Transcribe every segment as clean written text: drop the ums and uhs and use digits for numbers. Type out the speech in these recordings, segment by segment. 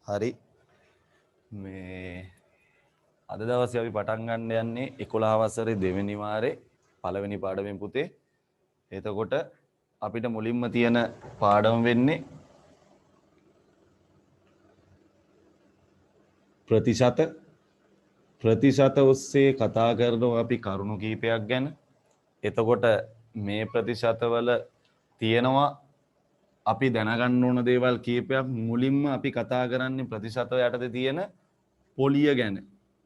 හරි මේ අද දවසේ අපි පටන් ගන්න යන්නේ 11 වසරේ දෙවෙනි වාරේ පළවෙනි පාඩමෙන් පුතේ. එතකොට අපිට මුලින්ම තියෙන පාඩම වෙන්නේ ප්‍රතිශත ඔස්සේ කතා කරනවා අපි කරුණු කීපයක් ගැන. එතකොට මේ ප්‍රතිශතවල තියෙනවා අපි දැනගන්න ඕන දේවල් කීපයක්. මුලින්ම අපි කතා කරන්නේ ප්‍රතිශත යටතේ තියෙන පොලිය ගැන.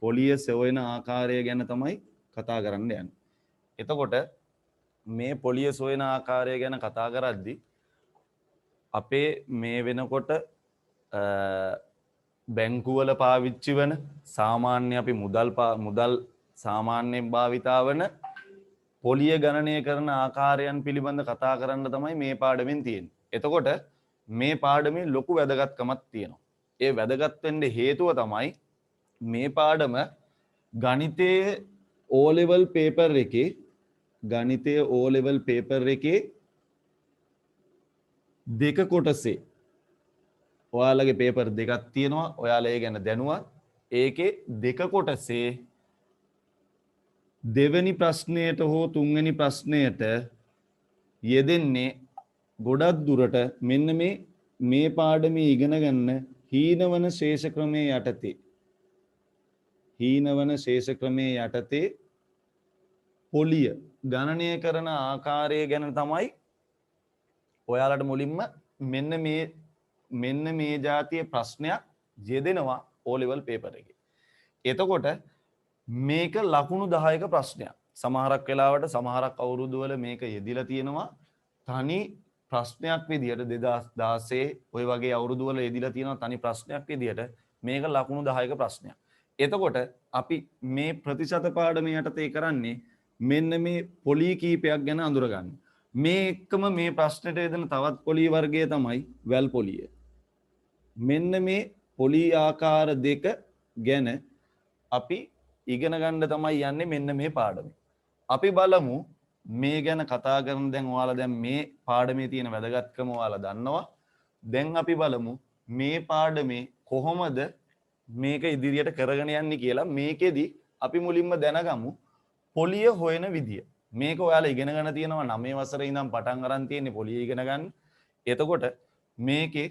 පොලිය සොයන ආකාරය ගැන තමයි කතා කරන්න යන්නේ. එතකොට මේ පොලිය සොයන ආකාරය ගැන කතා කරද්දී අපේ මේ වෙනකොට බැංකුවල පාවිච්චි වන සාමාන්‍ය අපි මුදල් සාමාන්‍යයෙන් භාවිතා වන පොලිය ගණනය කරන ආකාරයන් පිළිබඳ කතා කරන්න තමයි මේ පාඩමෙන් තියෙන්නේ. එතකොට මේ පාඩමේ ලොකු වැදගත්කමක් තියෙනවා. ඒ වැදගත් වෙන්න හේතුව තමයි මේ පාඩම ගණිතයේ O level paper එකේ දෙක කොටසේ ඔයාලගේ පේපර් දෙකක් තියෙනවා. ඔයාලා ඒ ගැන දැනුවත්. ඒකේ දෙක කොටසේ දෙවෙනි ප්‍රශ්නයට හෝ තුන්වෙනි ප්‍රශ්නයට යෙදෙන්නේ ගොඩක් දුරට මෙන්න මේ පාඩමේ ඉගෙන ගන්න හීනවන ශේෂ ක්‍රමයේ යටතේ පොලිය ගණනය කරන ආකාරය ගැන තමයි ඔයාලට මුලින්ම මෙන්න මේ જાතිය ප්‍රශ්නයක් යෙදෙනවා O level paper එකේ. එතකොට මේක ලකුණු 10ක ප්‍රශ්නයක්. සමහරක් වෙලාවට සමහරක් අවුරුදු වල මේක යෙදිලා තියෙනවා තනි ප්‍රශ්නයක් විදියට 2016 ওই වගේ අවුරුදු වල යෙදිලා තියෙනවා තනි ප්‍රශ්නයක් විදියට මේක ලකුණු 10ක ප්‍රශ්නයක්. එතකොට අපි මේ ප්‍රතිශත පාඩම යටතේ කරන්නේ මෙන්න මේ පොලි කීපයක් ගැන අඳුරගන්න. මේ එක්කම මේ ප්‍රශ්නෙට යෙදෙන තවත් පොලි වර්ගය තමයි වැල් පොලිය. මෙන්න මේ පොලි ආකාර දෙක ගැන අපි ඉගෙන ගන්න තමයි යන්නේ මෙන්න මේ පාඩමේ. අපි බලමු මේ ගැන කතා කරන දැන් ඔයාලා දැන් මේ පාඩමේ තියෙන වැදගත්කම ඔයාලා දන්නවා. දැන් අපි බලමු මේ පාඩමේ කොහොමද මේක ඉදිරියට කරගෙන යන්නේ කියලා. මේකෙදි අපි මුලින්ම දැනගමු පොලිය හොයන විදිය. මේක ඔයාලා ඉගෙන ගන්න තියෙනවා 9 වසරේ ඉඳන් පටන් අරන් තියෙන්නේ පොලිය ඉගෙන ගන්න. එතකොට මේකේ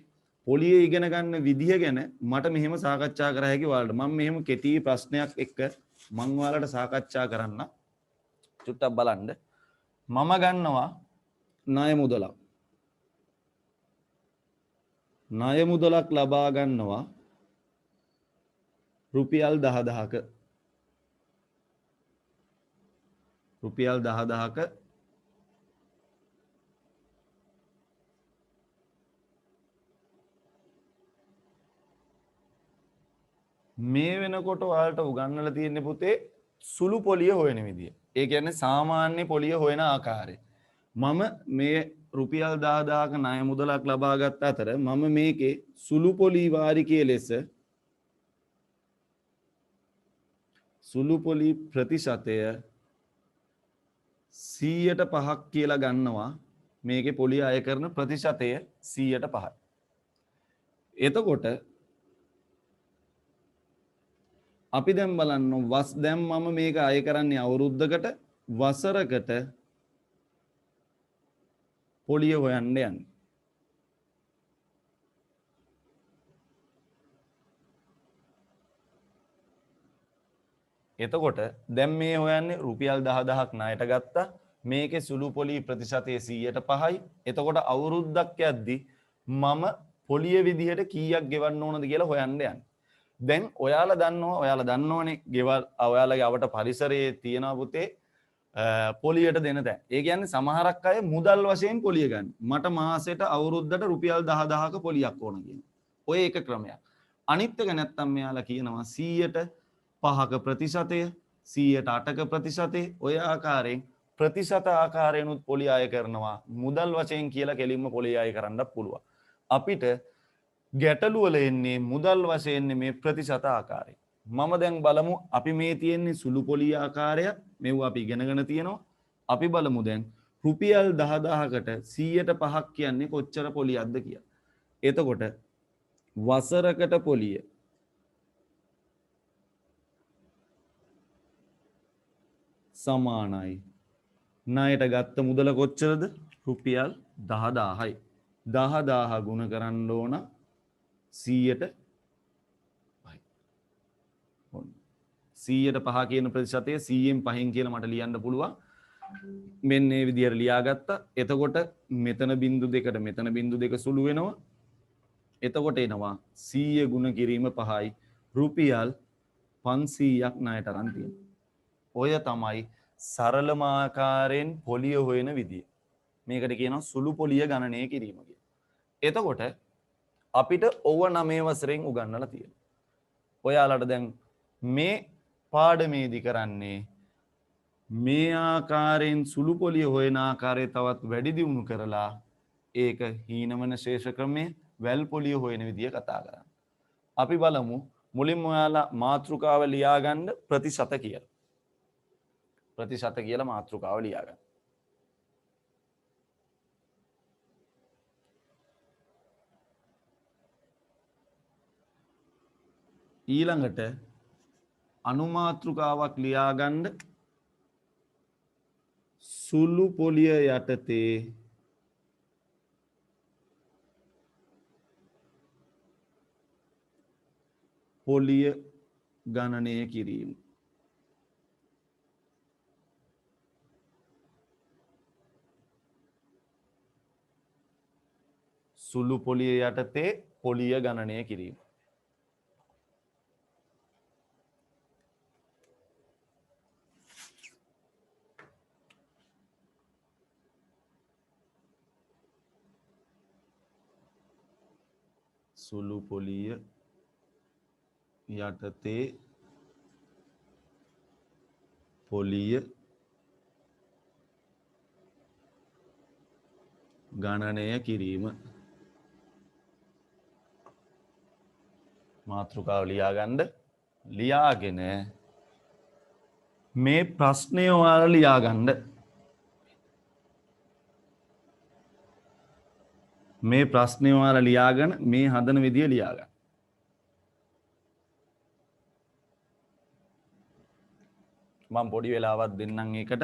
පොලිය ඉගෙන ගන්න විදිය ගැන මට මෙහෙම සාකච්ඡා කර හැකි ඔයාලට. මම මෙහෙම කෙටි ප්‍රශ්නයක් එක්ක මම ඔයාලට සාකච්ඡා කරන්න. චුට්ටක් බලන්න. මම ගන්නවා ණය මුදලක්. ණය මුදලක් ලබා ගන්නවා රුපියල් 10000ක. රුපියල් 10000ක මේ වෙනකොට ඔයාලට උගන්වලා තියෙන්නේ පුතේ සුළු පොලිය හොයන විදිය. ඒ කියන්නේ සාමාන්‍ය පොලිය හොයන ආකාරය. මම මේ රුපියල් 10000ක ණය මුදලක් ලබා ගත්ත අතර මම මේකේ සුළු පොලි වාරිකයේ ලෙස සුළු පොලි ප්‍රතිශතය 100%ක් කියලා ගන්නවා. මේකේ පොලිය අය කරන ප්‍රතිශතය 100%යි. එතකොට අපි දැන් බලන්න දැන් මම මේක අය කරන්නේ අවුරුද්දකට වසරකට පොලිය හොයන්න යන්නේ. එතකොට දැන් මේ හොයන්නේ රුපියල් 10000ක් ණයට ගත්තා. මේකේ සුළු පොලි ප්‍රතිශතය 100%යි. එතකොට අවුරුද්දක් යද්දි මම පොලිය විදිහට කීයක් ගෙවන්න ඕනද කියලා හොයන්න යන්නේ. දැන් ඔයාලා දන්නවනේ ගෙවල් ඔයාලගේ අවට පරිසරයේ තියෙන පුතේ පොලියට දෙන තැන්. ඒ කියන්නේ සමහරක් අය මුදල් වශයෙන් පොලිය ගන්න. මට මාසෙට අවුරුද්දට රුපියල් 10000ක පොලියක් ඕන කියන. ඔය එක ක්‍රමයක්. අනිත් එක නැත්තම් මෙයාලා කියනවා 100%ක ප්‍රතිශතය 108ක ප්‍රතිශතය ඔය ආකාරයෙන් ප්‍රතිශත ආකාරයෙන්ුත් පොලිය අය කරනවා. මුදල් වශයෙන් කියලා කෙලින්ම පොලිය අය කරන්නත් පුළුවන්. අපිට ගැටලුව වල එන්නේ මුදල් වශයෙන් මේ ප්‍රතිශත ආකාරය. මම දැන් බලමු අපි මේ තියෙන්නේ සුළු පොලිය ආකාරය. මේව අපි ඉගෙනගෙන තියෙනවා. අපි බලමු දැන් රුපියල් 10000කට 100ට 5ක් කියන්නේ කොච්චර පොලියක්ද කියලා. එතකොට වසරකට පොලිය සමානයි ණයට ගත්ත මුදල කොච්චරද? රුපියල් 10000යි. 10000 ගුණ කරන්න ඕන 100ට 100ට 5 කියන ප්‍රතිශතය 100න් 5න් කියලා මට ලියන්න පුළුවන්. මෙන්න මේ විදිහට ලියාගත්තා. එතකොට මෙතන බිංදු දෙකට මෙතන බිංදු දෙක සුළු වෙනවා. එතකොට එනවා 100 ගුණ කිරීම 5යි රුපියල් 500ක් ණයට අරන් තියෙනවා. ඔය තමයි සරලම ආකාරයෙන් පොලිය හොයන විදිය. මේකට කියනවා සුළු පොලිය ගණනය කිරීම කියලා. එතකොට අපිට ඕව 9 වසරෙන් උගන්වලා තියෙනවා. ඔයාලට දැන් මේ පාඩමේදී කරන්නේ මේ ආකාරයෙන් සුළු පොලිය හොයන ආකාරය තවත් වැඩි දියුණු කරලා ඒක හීනමන ශේෂ ක්‍රමයේ වැල් පොලිය හොයන විදිය කතා කරන්න. අපි බලමු මුලින්ම ඔයාලා මාතෘකාව ලියාගන්න ප්‍රතිශත කියලා. ප්‍රතිශත කියලා මාතෘකාව ලියාගන්න. ඊළඟට අනුමාතෘකාවක් ලියාගන්න සුළු පොලිය යටතේ පොලිය ගණනය කිරීම. සුළු පොලිය යටතේ පොලිය ගණනය කිරීම. සුළු පොලිය යටතේ පොලිය ගණනය කිරීම. මාතෘකාව ලියාගන්න. ලියාගෙන මේ ප්‍රශ්නය ඔයාලා ලියාගන්න. මේ ප්‍රශ්නය ඔයාලා ලියාගෙන මේ හදන විදිය ලියාගන්න. මම පොඩි වෙලාවක් දෙන්නම් ඒකට.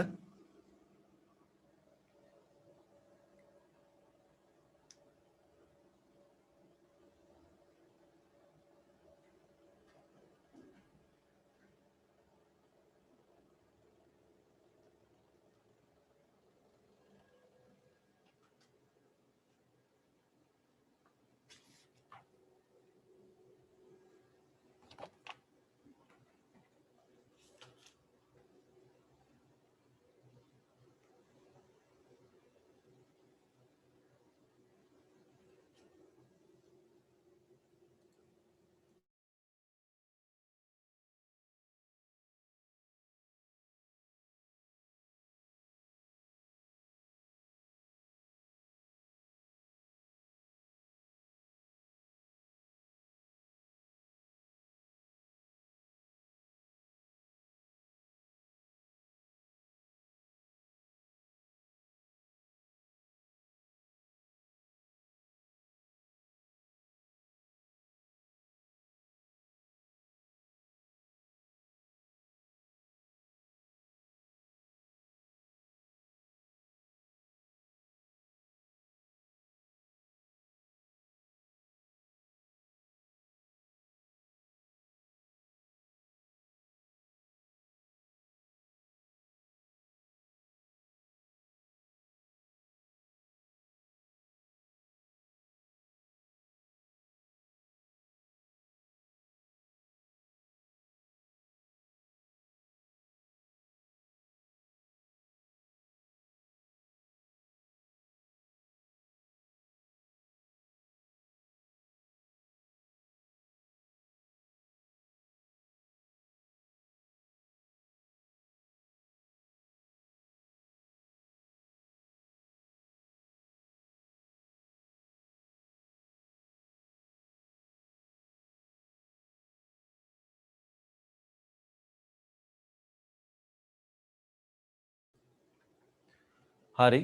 හරි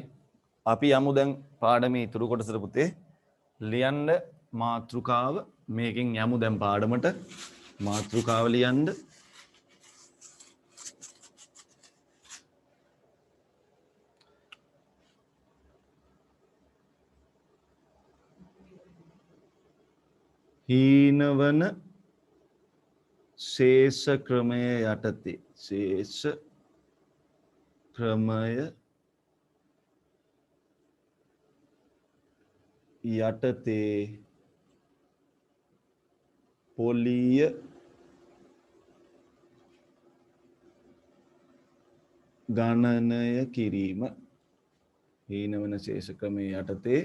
අපි යමු දැන් පාඩමේ ඉතුරු කොටසට පුතේ ලියන්න මාතෘකාව මේකෙන් යමු දැන් පාඩමට මාතෘකාව ලියන්න හීනවන ශේෂ ක්‍රමය යටතේ ශේෂ ක්‍රමය යටතේ පොලිය ගණනය කිරීම හීනවන ශේෂ ක්‍රමය යටතේ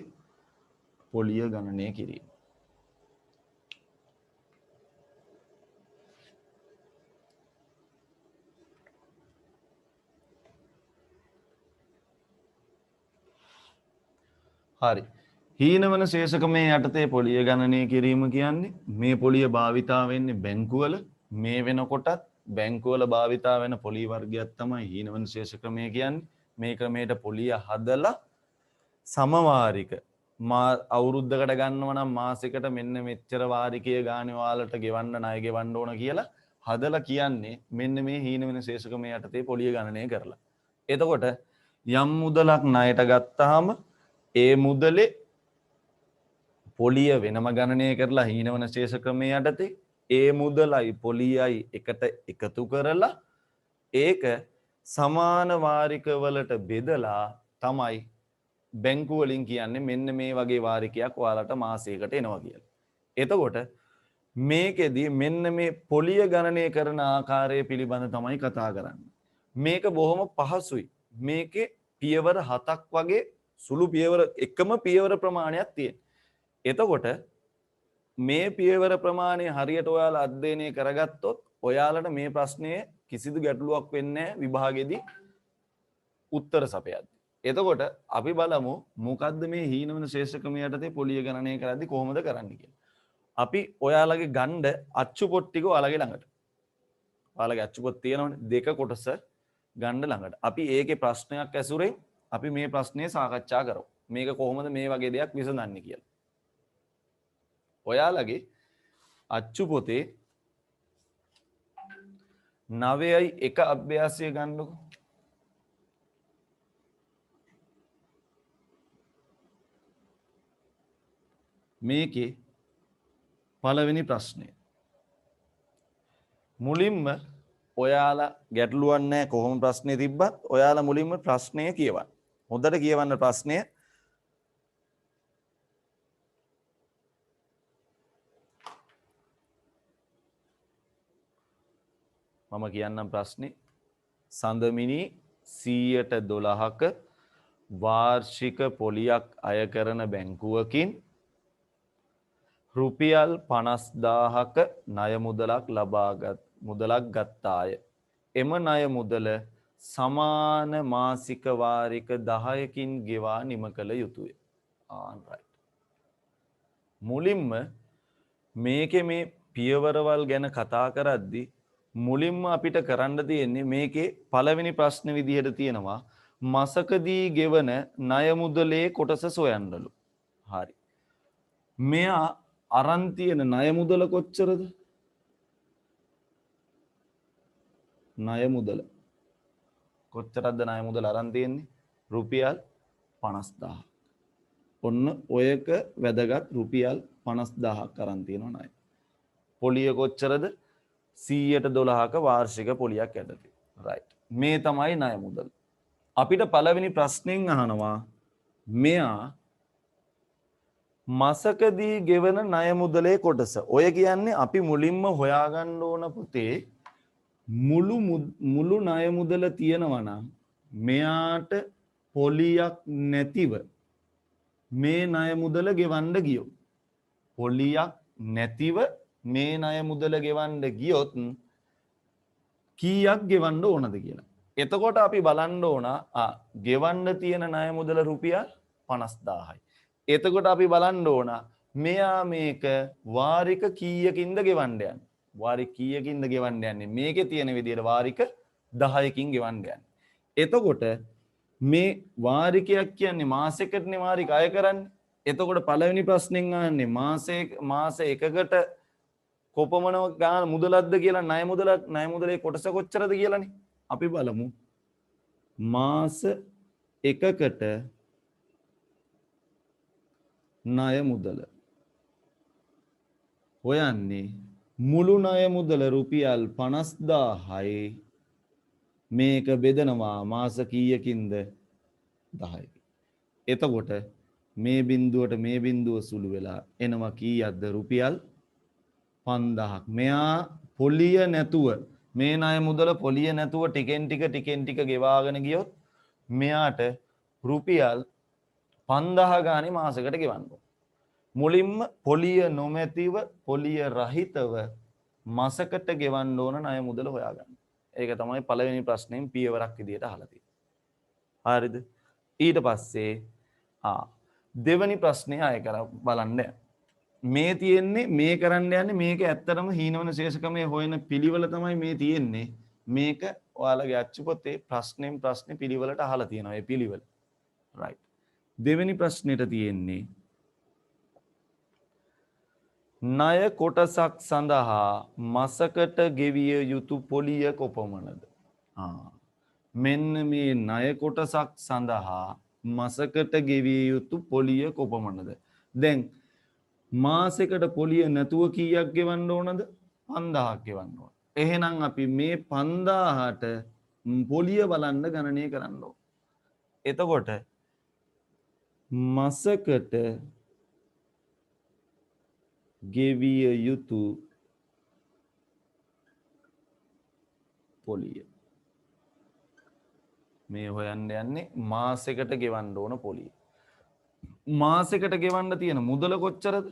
පොලිය ගණනය කිරීම හරි හීනවන ශේෂකමේ යටතේ පොලිය ගණනය කිරීම කියන්නේ මේ පොලිය භාවිතා වෙන්නේ බැංකුවල මේ වෙනකොටත් බැංකුවල භාවිතා වෙන පොලි වර්ගයක් තමයි හීනවන ශේෂක්‍රමය කියන්නේ මේ ක්‍රමයට පොලිය හදලා සමවාරික අවුරුද්දකට ගන්නව නම් මාසෙකට මෙන්න මෙච්චර වාරිකය ගානේ ඔයාලට ගෙවන්න ණය ගෙවන්න ඕන කියලා හදලා කියන්නේ මෙන්න මේ හීනවන ශේෂකමේ යටතේ පොලිය ගණනය කරලා එතකොට යම් මුදලක් ණයට ගත්තාම ඒ මුදලේ පොලිය වෙනම ගණනය කරලා හීනවන ශේෂ ක්‍රමය යටතේ ඒ මුදලයි පොලියයි එකට එකතු කරලා ඒක සමාන වාරිකවලට බෙදලා තමයි බැංකු වලින් කියන්නේ මෙන්න මේ වගේ වාරිකයක් ඔයාලට මාසයකට එනවා කියලා. එතකොට මේකෙදී මෙන්න මේ පොලිය ගණනය කරන ආකාරය පිළිබඳ තමයි කතා කරන්නේ. මේක බොහොම පහසුයි. මේකේ පියවර 7ක් වගේ සුළු පියවර එකම පියවර ප්‍රමාණයක් තියෙනවා. එතකොට මේ පියවර ප්‍රමාණය හරියට ඔයාලා අධ්‍යයනය කරගත්තොත් ඔයාලට මේ ප්‍රශ්නයේ කිසිදු ගැටලුවක් වෙන්නේ නැහැ විභාගෙදී උත්තර සපයද්දී. එතකොට අපි බලමු මොකද්ද මේ හීනවන ශේෂ ක්‍රමය යටතේ පොලිය ගණනය කරද්දී කොහොමද කරන්නේ කියලා. අපි ඔයාලගේ ගණ්ඩ අච්චු පොත් ටික ඔයාලගේ ළඟට. ඔයාලගේ අච්චු පොත් තියෙනවනේ දෙක කොටස ගණ්ඩ ළඟට. අපි ඒකේ ප්‍රශ්නයක් ඇසුරෙන් අපි මේ ප්‍රශ්නේ සාකච්ඡා කරමු. මේක කොහොමද මේ වගේ දෙයක් විසඳන්නේ කියලා. ඔයාලගේ අච්චු පොතේ 9.1 අභ්‍යාසය ගන්නකො. මේකේ පළවෙනි ප්‍රශ්නය. මුලින්ම ඔයාලා ගැටලුවක් නැහැ කොහොම ප්‍රශ්නේ තිබ්බත් ඔයාලා මුලින්ම ප්‍රශ්නය කියවන්න. හොඳට කියවන්න ප්‍රශ්නය. මම කියන්නම් ප්‍රශ්නේ. සඳමිනි 112ක වාර්ෂික පොලියක් අය කරන බැංකුවකින් රුපියල් 50000ක ණය මුදලක් ගත්තාය. එම ණය මුදල සමාන මාසික වාරික 10කින් ගෙවා නිම කළ යුතුය. මුලින්ම මේකේ මේ පියවරවල් ගැන කතා කරද්දී මුලින්ම අපිට කරන්න තියෙන්නේ මේකේ පළවෙනි ප්‍රශ්න විදිහට තියෙනවා මාසකදී ගෙවන ණය මුදලේ කොටස සොයන්නලු. හරි. මෙයා අරන් තියෙන ණය මුදල කොච්චරද? ණය මුදල කොච්චරද ණය මුදල අරන් තියෙන්නේ? රුපියල් 50000. ඔන්න ඔයක වැදගත් රුපියල් 50000ක් අරන් තියෙනවා ණය. පොලිය කොච්චරද? 112ක වාර්ෂික පොලියක් යටතේ. රයිට්. මේ තමයි ණය මුදල. අපිට පළවෙනි ප්‍රශ්නෙන් අහනවා මෙයා මාසකදී ගෙවන ණය මුදලේ කොටස. ඔය කියන්නේ අපි මුලින්ම හොයාගන්න ඕන පුතේ මුළු ණය මුදල තියෙනවා නම් මෙයාට පොලියක් නැතිව මේ ණය මුදල ගෙවන්න ගියොත් පොලියක් නැතිව මේ ණය මුදල ගෙවන්න ගියොත් කීයක් ගෙවන්න ඕනද කියලා. එතකොට අපි බලන්න ඕන ගෙවන්න තියෙන ණය මුදල රුපියල් 50000යි. එතකොට අපි බලන්න ඕන මෙයා මේක වාරික කීයකින්ද ගෙවන්න යන්නේ? වාරික කීයකින්ද ගෙවන්න යන්නේ? මේකේ තියෙන විදිහට වාරික 10කින් ගෙවන්න යන්නේ. එතකොට මේ වාරිකයක් කියන්නේ මාසයකටනේ වාරික අය කරන්නේ. එතකොට පළවෙනි ප්‍රශ්නෙන් අහන්නේ මාස එකකට කොපමණ ගාන මුදලක්ද කියලා ණය මුදලේ කොටස කොච්චරද කියලානේ. අපි බලමු. මාස එකකට ණය මුදල හොයන්නේ මුළු ණය මුදල රුපියල් 50000යි. මේක බෙදනවා මාස කීයකින්ද? 10කින්. එතකොට මේ බිඳුවට මේ බිඳුව සුළු වෙලා එනවා කීයක්ද? රුපියල් 5000ක්. මෙයා පොලිය නැතුව මේ ණය මුදල පොලිය නැතුව ටිකෙන් ටික ගෙවාගෙන ගියොත් මෙයාට රුපියල් 5000 ගානේ මාසෙකට ගෙවන්න ඕන. මුලින්ම පොලිය නොමැතිව පොලිය රහිතව මාසකට ගෙවන්න ඕන ණය මුදල හොයාගන්න. ඒක තමයි පළවෙනි ප්‍රශ්නයෙන් පියවරක් විදියට අහලා තියෙන්නේ. හරිද? ඊට පස්සේ දෙවෙනි ප්‍රශ්නේ ආයෙ කර බලන්න. මේ තියෙන්නේ මේ කරන්න යන්නේ මේක ඇත්තටම හීනවන ශේෂකමේ හොයන පිළිවෙල තමයි මේ තියෙන්නේ. මේක ඔයාලගේ අච්චු පොතේ ප්‍රශ්නෙන් ප්‍රශ්නේ පිළිවෙලට අහලා තියෙනවා. ඒ පිළිවෙල. right. දෙවෙනි ප්‍රශ්නෙට තියෙන්නේ ණය කොටසක් සඳහා මාසකට ගෙවිය යුතු පොලිය කොපමණද? මෙන්න මේ ණය කොටසක් සඳහා මාසකට ගෙවිය යුතු පොලිය කොපමණද? දැන් මාසෙකට පොලිය නැතුව කීයක් ගෙවන්න ඕනද? 5000ක් ගෙවන්න ඕන. එහෙනම් අපි මේ 5000ට පොලිය බලන්න ගණනය කරන්න ඕන. එතකොට මාසකට ගෙවිය යුතු පොලිය මේ හොයන්න යන්නේ මාසෙකට ගෙවන්න ඕන පොලිය. මාසෙකට ගෙවන්න තියෙන මුදල කොච්චරද?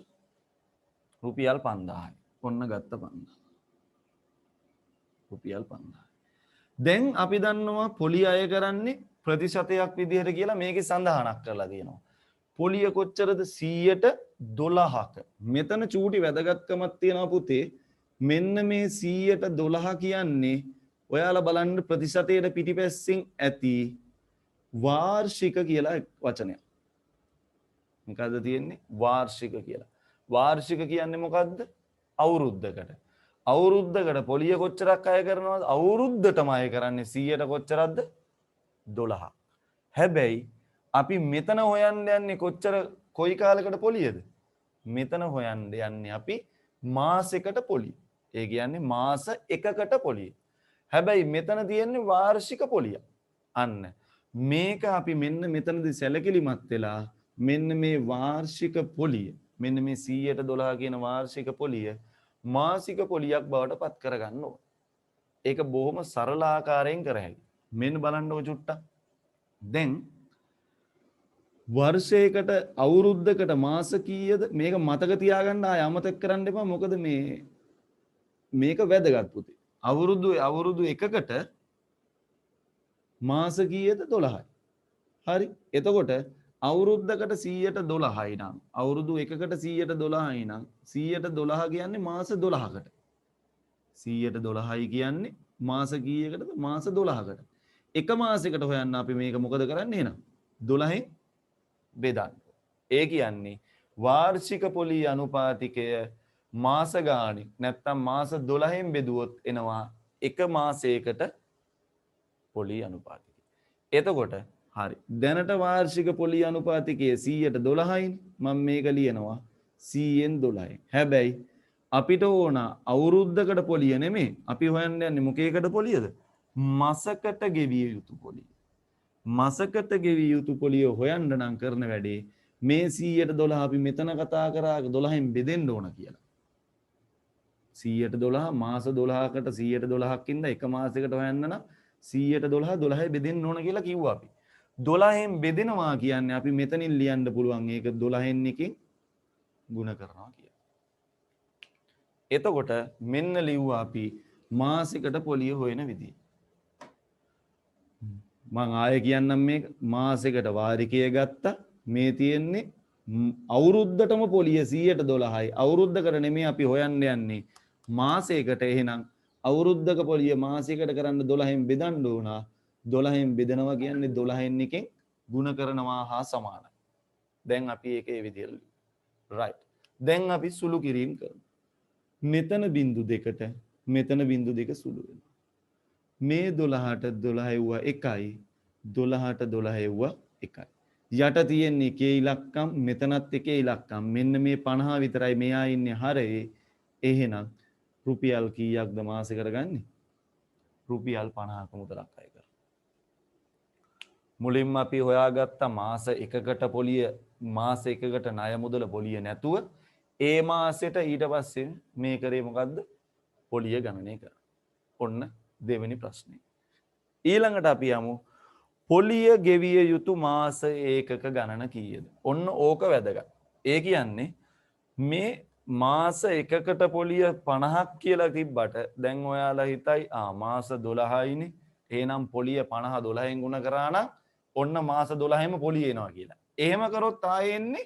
රුපියල් 5000යි. ඔන්න ගත්ත 5000. රුපියල් 5000. දැන් අපි දන්නවා පොලිය අය කරන්නේ ප්‍රතිශතයක් විදිහට කියලා මේකේ සඳහනක් කරලා තියෙනවා. පොලිය කොච්චරද? 112ක. මෙතන චූටි වැදගත්කමක් තියෙනවා පුතේ. මෙන්න මේ 112 කියන්නේ ඔයාලා බලන්න ප්‍රතිශතයට පිටිපැස්සෙන් ඇති වාර්ෂික කියලා වචනයක්. මොකද්ද තියෙන්නේ? වාර්ෂික කියලා. වාර්ෂික කියන්නේ මොකද්ද? අවුරුද්දකට. අවුරුද්දකට පොලිය කොච්චරක් අය කරනවද? අවුරුද්දටම අය කරන්නේ 100ට කොච්චරක්ද? 12ක්. හැබැයි අපි මෙතන හොයන්න යන්නේ කොයි කාලයකට පොලියද? මෙතන හොයන්න යන්නේ අපි මාසෙකට පොලිය. ඒ කියන්නේ මාස එකකට පොලිය. හැබැයි මෙතන තියෙන්නේ වාර්ෂික පොලිය. අන්න මේක අපි මෙන්න මෙතනදී සැලකිලිමත් වෙලා මෙන්න මේ වාර්ෂික පොලිය මෙන්න මේ 112 කියන වාර්ෂික පොලිය මාසික පොලියක් බවට පත් කරගන්න ඕන. ඒක බොහොම සරල ආකාරයෙන් කර හැකියි. මෙන්න බලන්නකො චුට්ටක්. දැන් වර්ෂයකට අවුරුද්දකට මාස කීයද? මේක මතක තියාගන්න ආය අමතක කරන්න එපා. මොකද මේක වැදගත් පුතේ. අවුරුදු එකකට මාස කීයද? 12යි. හරි. එතකොට අවුරුද්දකට 112යි නම් අවුරුදු එකකට 112යි නම් 112 කියන්නේ මාස 12කට. 112යි කියන්නේ මාස කීයකටද? මාස 12කට. එක මාසයකට හොයන්න අපි මේක මොකද කරන්නේ එහෙනම්? 12න් බෙදන්න. ඒ කියන්නේ වාර්ෂික පොලිය අනුපාතිකය මාස ගාණින් නැත්තම් මාස 12න් බෙදුවොත් එනවා එක මාසයකට පොලිය අනුපාතිකය. එතකොට හරි. දැනට වාර්ෂික පොලිය අනුපාතිකය 112යි. මම මේක ලියනවා 100න් 12යි. හැබැයි අපිට ඕන අවුරුද්දකට පොලිය නෙමෙයි. අපි හොයන්න යන්නේ මොකේකට පොලියද? මාසකට ගෙවිය යුතු පොලිය. මාසකට ගෙවිය යුතු පොලිය හොයන්න නම් කරන වැඩේ මේ 112 අපි මෙතන කතා කරා 12න් බෙදෙන්න ඕන කියලා. 112 මාස 12කට 112ක් ඉඳලා එක මාසයකට හොයන්න නම් 112 12 බෙදෙන්න ඕන කියලා කිව්වා අපි. 12න් බෙදෙනවා කියන්නේ අපි මෙතනින් ලියන්න පුළුවන් ඒක 12න් එකකින් ගුණ කරනවා කියලා. එතකොට මෙන්න ලිව්වා අපි මාසිකට පොලිය හොයන විදිය. මං ආයෙ කියන්නම් මේක මාසෙකට වාරිකය ගත්තා. මේ තියෙන්නේ අවුරුද්දටම පොලිය 112යි. අවුරුද්දකට නෙමෙයි අපි හොයන්න යන්නේ මාසයකට. එහෙනම් අවුරුද්දක පොලිය මාසයකට කරන්න 12න් බෙදන්න ඕන. 12න් බෙදනවා කියන්නේ 12න් එකෙන් ಗುಣ කරනවා හා සමානයි. දැන් අපි ඒක ඒ විදිහට right. දැන් අපි සුළු කිරීම කරමු. මෙතන බිංදු දෙකට මෙතන බිංදු දෙක සුළු වෙනවා. මේ 12ට 12 එව්වා 1යි 12ට 12 එව්වා 1යි. යට තියෙන එකේ ඉලක්කම් මෙතනත් එකේ ඉලක්කම් මෙන්න මේ 50 විතරයි මෙයා ඉන්නේ හරේ. එහෙනම් රුපියල් කීයක්ද මාසෙ කරගන්නේ? රුපියල් 50ක මුදලක් අය කරා. මුලින්ම අපි හොයාගත්ත මාස එකකට පොලිය මාස එකකට ණය මුදල පොලිය නැතුව ඒ මාසෙට ඊට පස්සේ මේ කරේ මොකද්ද? පොලිය ගණනය කරා. ඔන්න දෙවෙනි ප්‍රශ්නේ. ඊළඟට අපි යමු පොලිය ගෙවිය යුතු මාස ඒකක ගණන කීයද? ඔන්න ඕක වැදගත්. ඒ කියන්නේ මේ මාස එකකට පොලිය 50ක් කියලා තිබ්බට දැන් ඔයාලා හිතයි මාස 12යිනේ. එහෙනම් පොලිය 50 12න් ගුණ කරා නම් ඔන්න මාස 12ෙම පොලිය එනවා කියලා. එහෙම කරොත් ආයේ එන්නේ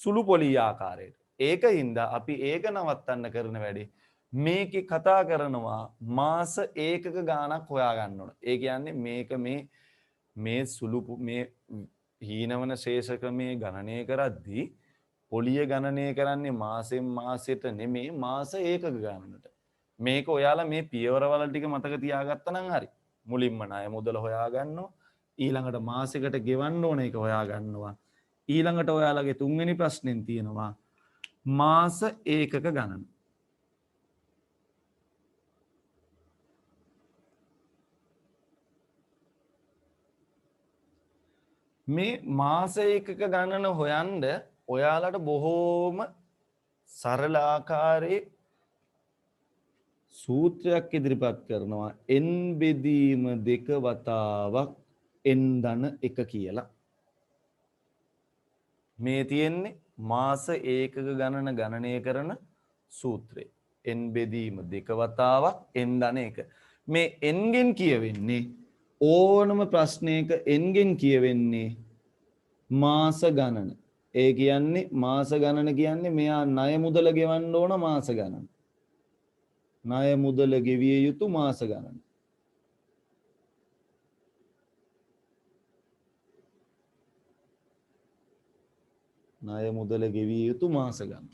සුළු පොලිය ආකාරයට. ඒකින්ද අපි ඒක නවත්තන්න කරන වැඩේ මේකේ කතා කරනවා මාස ඒකක ගාණක් හොයා ගන්න ඕන. ඒ කියන්නේ මේක මේ සුළු මේ හීනවන ශේෂක මේ ගණනය කරද්දී පොලිය ගණනය කරන්නේ මාසෙන් මාසෙට නෙමෙයි මාස ඒකක ගණනට. මේක ඔයාලා මේ පියවරවල ටික මතක තියාගත්තා නම් හරි. මුලින්ම ණය මුදල හොයා ගන්නවා. ඊළඟට මාසෙකට ගෙවන්න ඕන එක හොයා ගන්නවා. ඊළඟට ඔයාලගේ තුන්වෙනි ප්‍රශ්නෙන් තියෙනවා මාස ඒකක ගණන. මේ මාස ඒකක ගණන හොයන්න ඔයාලට බොහෝම සරල ආකාරයේ සූත්‍රයක් ඉදිරිපත් කරනවා n බෙදීම 2 වතාවක් n ධන 1 කියලා. මේ තියෙන්නේ මාස ඒකක ගණන ගණනය කරන සූත්‍රය. n බෙදීම 2 වතාවක් n ධන 1. මේ n ගෙන් කියවෙන්නේ ඕනම ප්‍රශ්නයක n ගෙන් කියවෙන්නේ මාස ගණන. ඒ කියන්නේ මාස ගණන කියන්නේ මෙයා ණය මුදල ගෙවන්න ඕන මාස ගණන. ණය මුදල ගෙවිය යුතු මාස ගණන. ණය මුදල ගෙවිය යුතු මාස ගණන.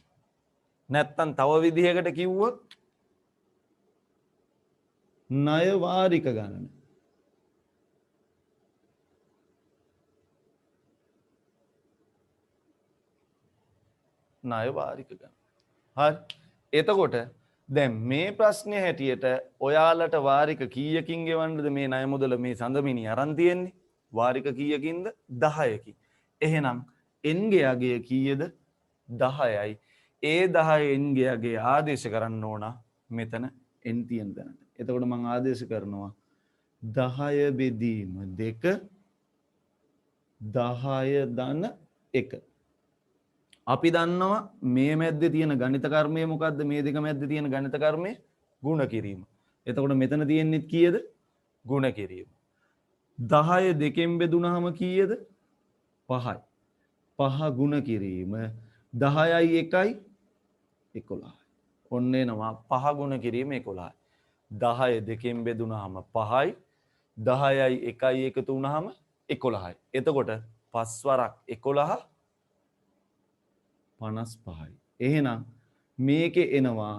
නැත්තම් තව විදිහකට කිව්වොත් ණය වාරික ගණන. ණය වාරික ගණන. හරි. එතකොට දැන් මේ ප්‍රශ්නේ හැටියට ඔයාලට වාරික කීයකින් ගෙවන්නද මේ ණය මුදල මේ සඳමිනි අරන් තියෙන්නේ? වාරික කීයකින්ද? 10කින්. එහෙනම් n ගේ අගය කීයද? 10යි. ඒ 10 n ගේ අගය ආදේශ කරන්න ඕන මෙතන n තියෙන තැනට. එතකොට මම ආදේශ කරනවා 10 බෙදීම 2 10 ධන 1. අපි දන්නවා මේ මැද්දේ තියෙන ගණිත කර්මය මොකද්ද? මේ දෙක මැද්දේ තියෙන ගණිත කර්මය ගුණ කිරීම. එතකොට මෙතන තියෙන්නේ කීයද? ගුණ කිරීම. 10 දෙකෙන් බෙදුනහම කීයද? 5යි. 5 ගුණ කිරීම 10යි 1යි 11යි. ඔන්න එනවා 5 ගුණ කිරීම 11යි. 10 දෙකෙන් බෙදුනහම 5යි. 10යි 1යි එකතු වුනහම 11යි. එතකොට 5 වරක් 11 55යි. එහෙනම් මේකේ එනවා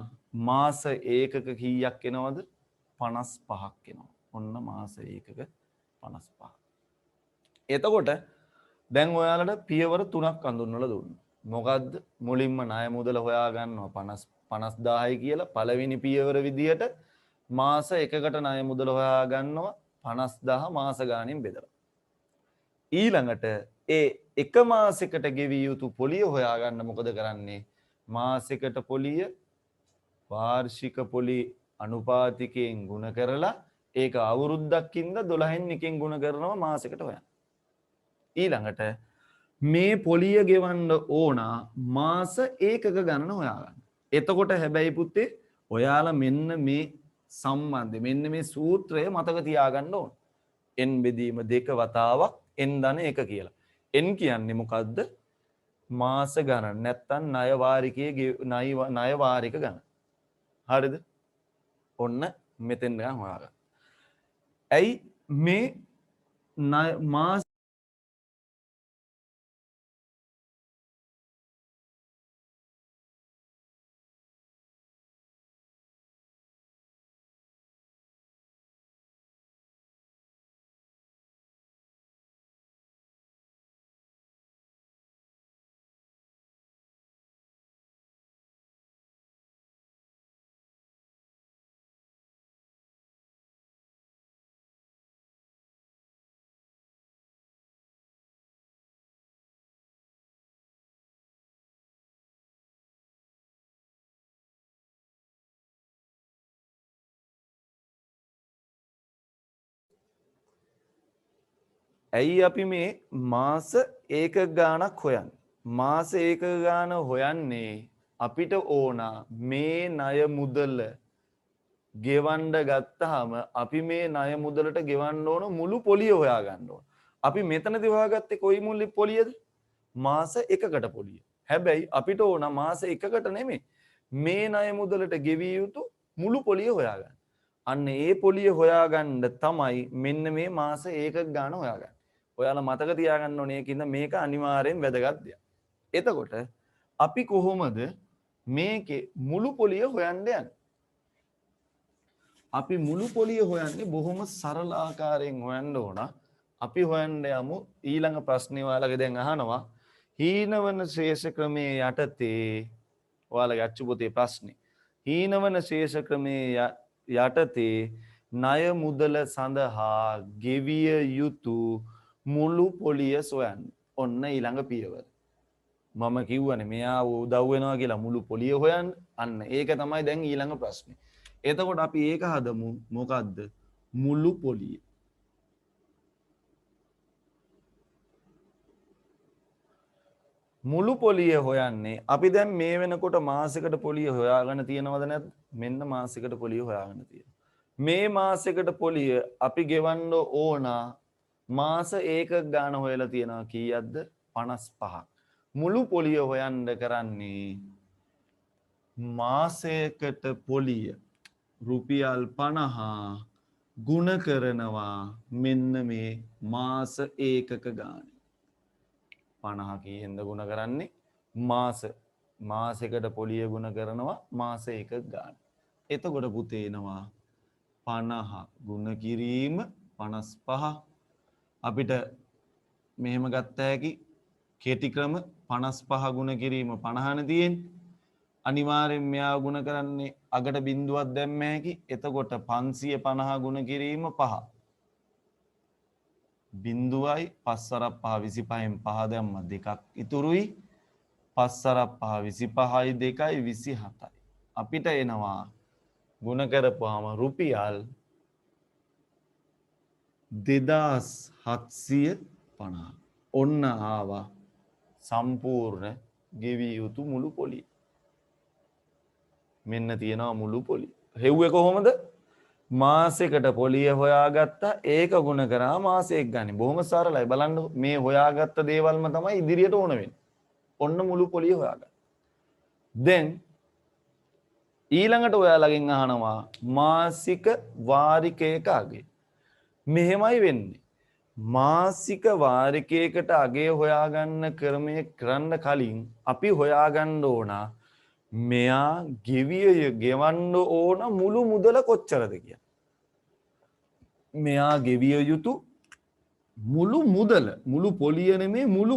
මාස ඒකක කීයක් එනවද? 55ක් එනවා. ඔන්න මාස ඒකක 55. එතකොට දැන් ඔයාලට පියවර 3ක් අඳුන්වලා දුන්නා. මොකද්ද? මුලින්ම ණය මුදල හොයා ගන්නවා 50000යි කියලා පළවෙනි පියවර විදියට මාස එකකට ණය මුදල හොයා ගන්නවා 50000 මාස ගාණෙන් බෙදලා. ඊළඟට ඒ එක මාසයකට ගෙවිය යුතු පොලිය හොයාගන්න මොකද කරන්නේ? මාසයකට පොලිය වාර්ෂික පොලි අනුපාතිකයෙන් ගුණ කරලා ඒක අවුරුද්දකින්ද 12න් එකෙන් ගුණ කරනවා මාසයකට හොයන්න. ඊළඟට මේ පොලිය ගෙවන්න ඕන මාස ඒකක ගණන හොයාගන්න. එතකොට හැබැයි පුතේ ඔයාලා මෙන්න මේ සම්බන්ධය මෙන්න මේ සූත්‍රය මතක තියාගන්න ඕන. n බෙදීම 2 වතාවක් n ධන 1 කියලා. n කියන්නේ මොකද්ද? මාස ගණන නැත්තම් ණය වාරිකයේ ණය වාරික ගණන. හරිද? ඔන්න මෙතෙන් ගන්න හොයාගන්න. ඇයි මේ මාස ඇයි අපි මේ මාස ඒක ගානක් හොයන් මාස ඒක ගාන හොයන්නේ අපිට ඕන මේ ණය මුදල ගෙවන්න ගත්තාම අපි මේ ණය මුදලට ගෙවන්න ඕන මුළු පොලිය හොයා ගන්න ඕන. අපි මෙතනදී හොයාගත්තේ කොයි මුළු පොලියද? මාස එකකට පොලිය. හැබැයි අපිට ඕන මාස එකකට නෙමෙයි මේ ණය මුදලට ගෙවිය යුතු මුළු පොලිය හොයාගන්න. අන්න ඒ පොලිය හොයාගන්න තමයි මෙන්න මේ මාස ඒකක ගාන හොයාගන්න. ඔයාලා මතක තියාගන්න ඕනේ ඒකින්ද මේක අනිවාර්යෙන් වැදගත් දෙයක්. එතකොට අපි කොහොමද මේකේ මුළු පොලිය හොයන්න යන්නේ? අපි මුළු පොලිය හොයන්නේ බොහොම සරල ආකාරයෙන් හොයන්න ඕන. අපි හොයන්න යමු ඊළඟ ප්‍රශ්නේ ඔයාලගේ දැන් අහනවා හීනවන ශේෂ ක්‍රමයේ යටතේ ඔයාලගේ අච්චු පොතේ ප්‍රශ්නේ. හීනවන ශේෂ ක්‍රමයේ යටතේ ණය මුදල සඳහා ගෙවිය යුතු මුළු පොලිය සොයන්න. ඔන්න ඊළඟ පියවර. මම කිව්වනේ මෙයා උදව් වෙනවා කියලා මුළු පොලිය හොයන්න. අන්න ඒක තමයි දැන් ඊළඟ ප්‍රශ්නේ. එතකොට අපි ඒක හදමු මොකද්ද? මුළු පොලිය. මුළු පොලිය හොයන්නේ අපි දැන් මේ වෙනකොට මාසෙකට පොලිය හොයාගෙන තියෙනවද නැද්ද? මෙන්න මාසෙකට පොලිය හොයාගෙන තියෙනවා. මේ මාසෙකට පොලිය අපි ගෙවන්න ඕන මාස ඒකක ගාන හොයලා තියෙනවා කීයක්ද? 55ක්. මුළු පොලිය හොයන්න කරන්නේ මාසයකට පොලිය රුපියල් 50 ගුණ කරනවා මෙන්න මේ මාස ඒකක ගාන. 50 කීයෙන්ද ගුණ කරන්නේ? මාසෙකට පොලිය ගුණ කරනවා මාස ඒකක ගාන. එතකොට පුතේ එනවා 50 ගුණ කිරීම 55. අපිට මෙහෙම ගත්ත හැකි කෙටි ක්‍රම 55 ගුණ කිරීම 50නේ තියෙන්නේ. අනිවාර්යෙන් මෙයා ගුණ කරන්නේ අගට බිඳුවක් දැම්ම හැකි. එතකොට 550 ගුණ කිරීම 5. බිඳුවයි 5 5 25න් 5 දැම්ම දෙකක් ඉතුරුයි. 5 5 25යි 2යි 27යි. අපිට එනවා ගුණ කරපුවාම රුපියල් 2750. ඔන්න ආවා සම්පූර්ණ ගෙවිය යුතු මුළු පොලිය. මෙන්න තියෙනවා මුළු පොලිය. හෙව්වේ කොහොමද? මාසෙකට පොලිය හොයාගත්තා ඒක ගුණ කරා මාසෙක් ගන්න. බොහොම සරලයි. බලන්න මේ හොයාගත්ත දේවල්ම තමයි ඉදිරියට ඕන වෙන්නේ. ඔන්න මුළු පොලිය හොයාගන්න. දැන් ඊළඟට ඔයාලගෙන් අහනවා මාසික වාරිකයක අගය. මෙහෙමයි වෙන්නේ. මාසික වාරිකයකට අගය හොයාගන්න ක්‍රමය කරන්න කලින් අපි හොයාගන්න ඕන මෙයා ගෙවන්න ඕන මුළු මුදල කොච්චරද කියලා. මෙයා ගෙවිය යුතු මුළු මුදල මුළු පොලිය නෙමේ මුළු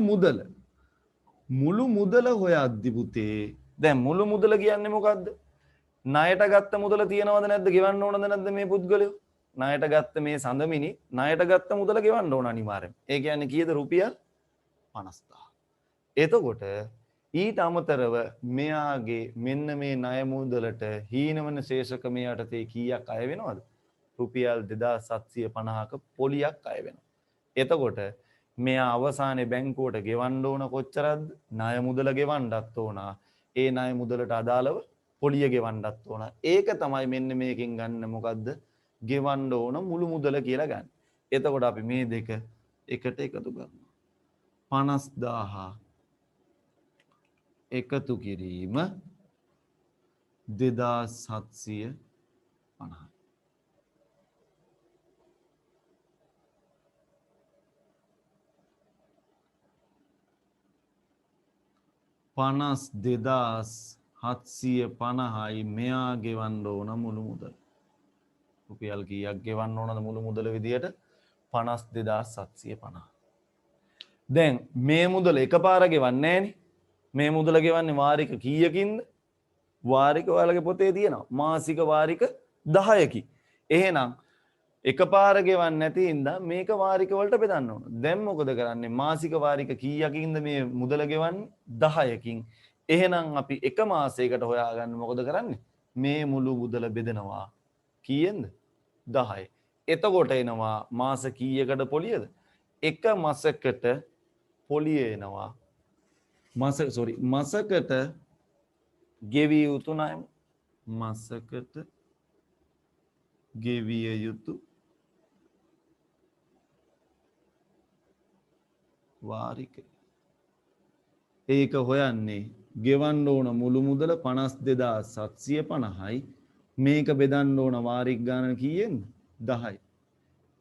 මුදල හොයද්දි පුතේ දැන් මුළු මුදල කියන්නේ මොකද්ද? ණයට ගත්ත මුදල තියනවද නැද්ද? ගෙවන්න ඕනද නැද්ද මේ පුද්ගලයෝ? ණයට ගත්ත මේ සඳමිනි ණයට ගත්ත මුදල ගෙවන්න ඕන අනිවාර්යෙන්. ඒ කියන්නේ කීයද? රුපියල් 50000. එතකොට ඊට අමතරව මෙයාගේ මෙන්න මේ ණය මුදලට හීනවන ශේෂකමේ යටතේ කීයක් අය වෙනවද? රුපියල් 2750ක පොලියක් අය වෙනවා. එතකොට මෙයා අවසානයේ බැංකුවට ගෙවන්න ඕන කොච්චරද? ණය මුදල ගෙවන්නත් ඕන. ඒ ණය මුදලට අදාළව පොලිය ගෙවන්නත් ඕන. ඒක තමයි මෙන්න මේකෙන් ගන්න මොකද්ද? ගෙවන්න ඕන මුළු මුදල කියලා ගන්න. එතකොට අපි මේ දෙක එකට එකතු කරනවා. 50000 එකතු කිරීම 2750. 52,750යි මෙයා ගෙවන්න ඕන මුළු මුදල. රුපියල් කීයක් ගෙවන්න ඕනද මුළු මුදල විදියට? 52,750. දැන් මේ මුදල එකපාර ගෙවන්නේ නැහනේ. මේ මුදල ගෙවන්නේ වාරික කීයකින්ද? වාරික ඔයාලගේ පොතේ තියෙනවා. මාසික වාරික 10කි. එහෙනම් එකපාර ගෙවන්නේ නැති හින්දා මේක වාරික වලට බෙදන්න ඕන. දැන් මොකද කරන්නේ? මාසික වාරික කීයකින්ද මේ මුදල ගෙවන්නේ? 10කින්. එහෙනම් අපි එක මාසයකට හොයාගන්න මොකද කරන්නේ? මේ මුළු මුදල බෙදනවා. කීයෙන්ද? 10. එතකොට එනවා මාස කීයකට පොලියද? එක මාසයකට පොලිය එනවා. මාසකට ගෙවිය යුතු ණය. මාසකට ගෙවිය යුතු වාරිකය. ඒක හොයන්නේ ගෙවන්න ඕන මුළු මුදල 52,750යි. මේක බෙදන්න ඕන වාරික ගාන කීයෙන්ද? 10යි.